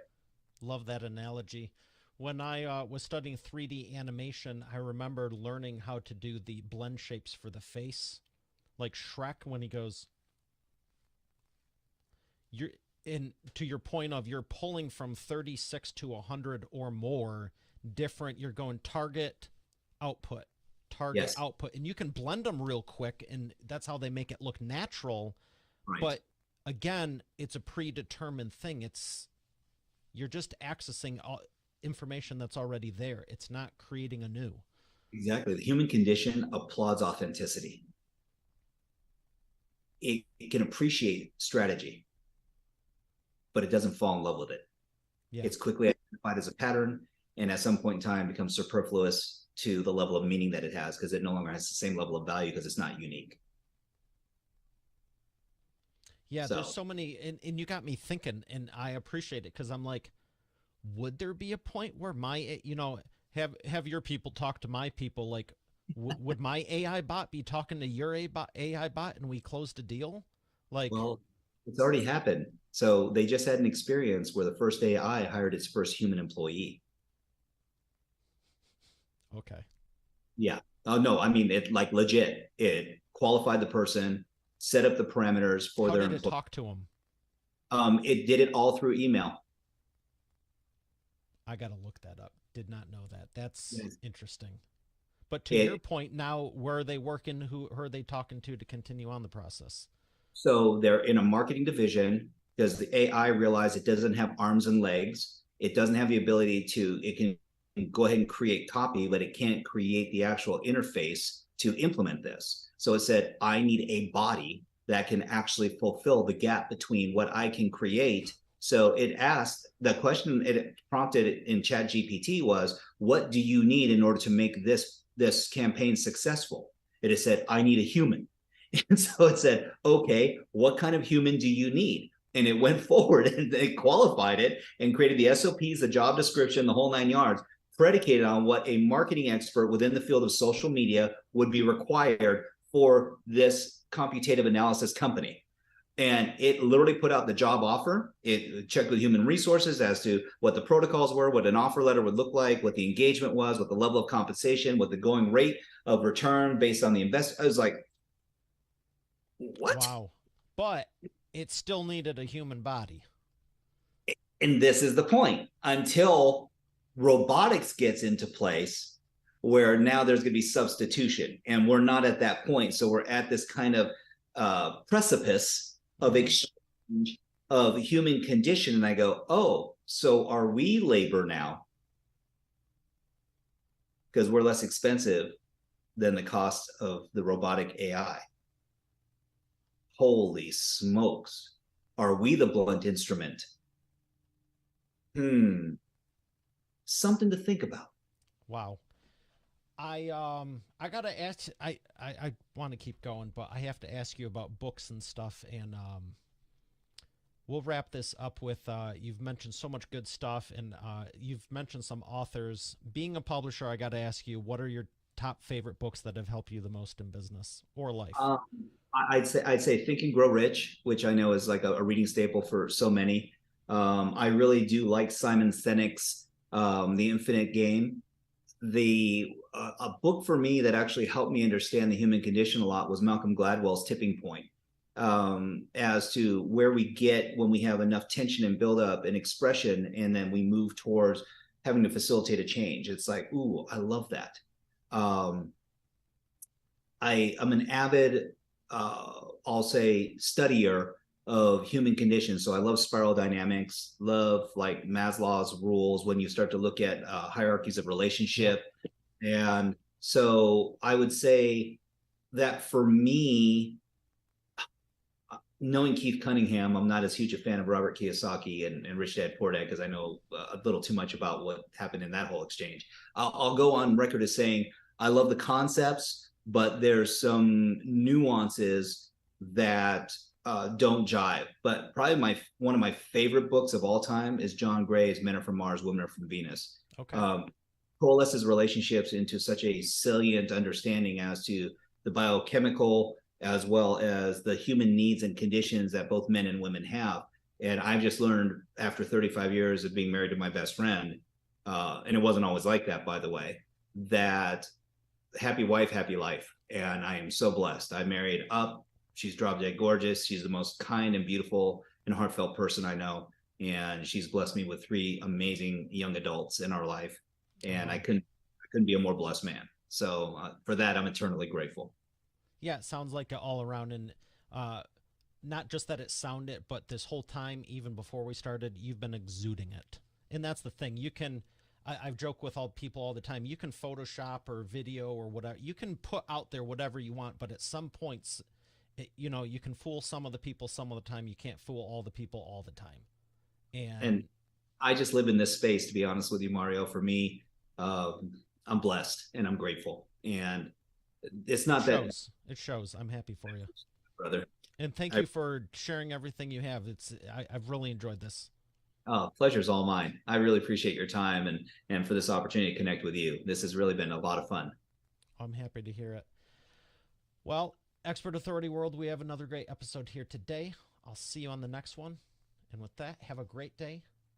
Love that analogy. When I was studying 3D animation, I remember learning how to do the blend shapes for the face. Like Shrek, when he goes, to your point of you're pulling from 36 to 100 or more different, you're going target, output, target, yes, output. And you can blend them real quick, and that's how they make it look natural. right. But again, it's a predetermined thing. You're just accessing information that's already there. It's not creating a new. Exactly. The human condition applauds authenticity. It can appreciate strategy, but it doesn't fall in love with it. Yeah. It's quickly identified as a pattern, and at some point in time becomes superfluous to the level of meaning that it has, because it no longer has the same level of value because it's not unique. Yeah, there's so many, and you got me thinking, and I appreciate it, because I'm like, would there be a point where have your people talk to my people? Like, would my AI bot be talking to your AI bot and we closed a deal? Like, well, it's already happened. So they just had an experience where the first AI hired its first human employee. Okay. Yeah. Oh, no, I mean, it like legit. It qualified the person, set up the parameters for their employee. How did it talk to them? It did it all through email. I got to look that up. Did not know that. That's interesting. But to your point, now where are they working? Who are they talking to continue on the process? So they're in a marketing division because the AI realized it doesn't have arms and legs. It doesn't have the ability it can go ahead and create copy, but it can't create the actual interface to implement this. So it said, I need a body that can actually fulfill the gap between what I can create So it asked, the question it prompted in Chat GPT was, what do you need in order to make this campaign successful? It has said, I need a human. And so it said, okay, what kind of human do you need? And it went forward and they qualified it and created the SOPs, the job description, the whole 9 yards, predicated on what a marketing expert within the field of social media would be required for this computative analysis company. And it literally put out the job offer. It checked with human resources as to what the protocols were, what an offer letter would look like, what the engagement was, what the level of compensation, what the going rate of return based on the invest. I was like, what? Wow. But it still needed a human body. And this is the point. Until robotics gets into place, where now there's going to be substitution. And we're not at that point. So we're at this kind of precipice of exchange of human condition. And I go, oh, so are we labor now? Because we're less expensive than the cost of the robotic AI. Holy smokes. Are we the blunt instrument? Something to think about. Wow. I gotta ask. I want to keep going, but I have to ask you about books and stuff, and we'll wrap this up with. You've mentioned so much good stuff, and you've mentioned some authors. Being a publisher, I gotta ask you, what are your top favorite books that have helped you the most in business or life? I'd say Think and Grow Rich, which I know is like a reading staple for so many. I really do like Simon Sinek's The Infinite Game. A book for me that actually helped me understand the human condition a lot was Malcolm Gladwell's Tipping Point, as to where we get when we have enough tension and buildup and expression, and then we move towards having to facilitate a change. It's like, ooh, I love that. I'm an avid, I'll say, studier of human conditions. So I love spiral dynamics, love like Maslow's rules when you start to look at hierarchies of relationship. And so I would say that for me, knowing Keith Cunningham, I'm not as huge a fan of Robert Kiyosaki and Rich Dad Poor Dad because I know a little too much about what happened in that whole exchange. I'll go on record as saying I love the concepts, but there's some nuances that don't jive. But probably one of my favorite books of all time is John Gray's Men Are From Mars, Women Are From Venus. Okay. Coalesces relationships into such a salient understanding as to the biochemical as well as the human needs and conditions that both men and women have. And I've just learned after 35 years of being married to my best friend, and it wasn't always like that, by the way, that happy wife, happy life. And I am so blessed. I married up. She's drop dead gorgeous. She's the most kind and beautiful and heartfelt person I know. And she's blessed me with 3 amazing young adults in our life. And I couldn't be a more blessed man. So for that, I'm eternally grateful. Yeah, it sounds like an all around, and not just that it sounded, but this whole time, even before we started, you've been exuding it. And that's the thing. You can, I've joked with all people all the time, you can Photoshop or video or whatever, you can put out there whatever you want, but at some points, you can fool some of the people some of the time. You can't fool all the people all the time. And I just live in this space, to be honest with you, Mario. For me, I'm blessed and I'm grateful. And it's not that it shows. I'm happy for you, brother. And thank you for sharing everything you have. I've really enjoyed this. Oh, pleasure's all mine. I really appreciate your time and for this opportunity to connect with you. This has really been a lot of fun. I'm happy to hear it. Well, Expert Authority World, we have another great episode here today. I'll see you on the next one. And with that, have a great day.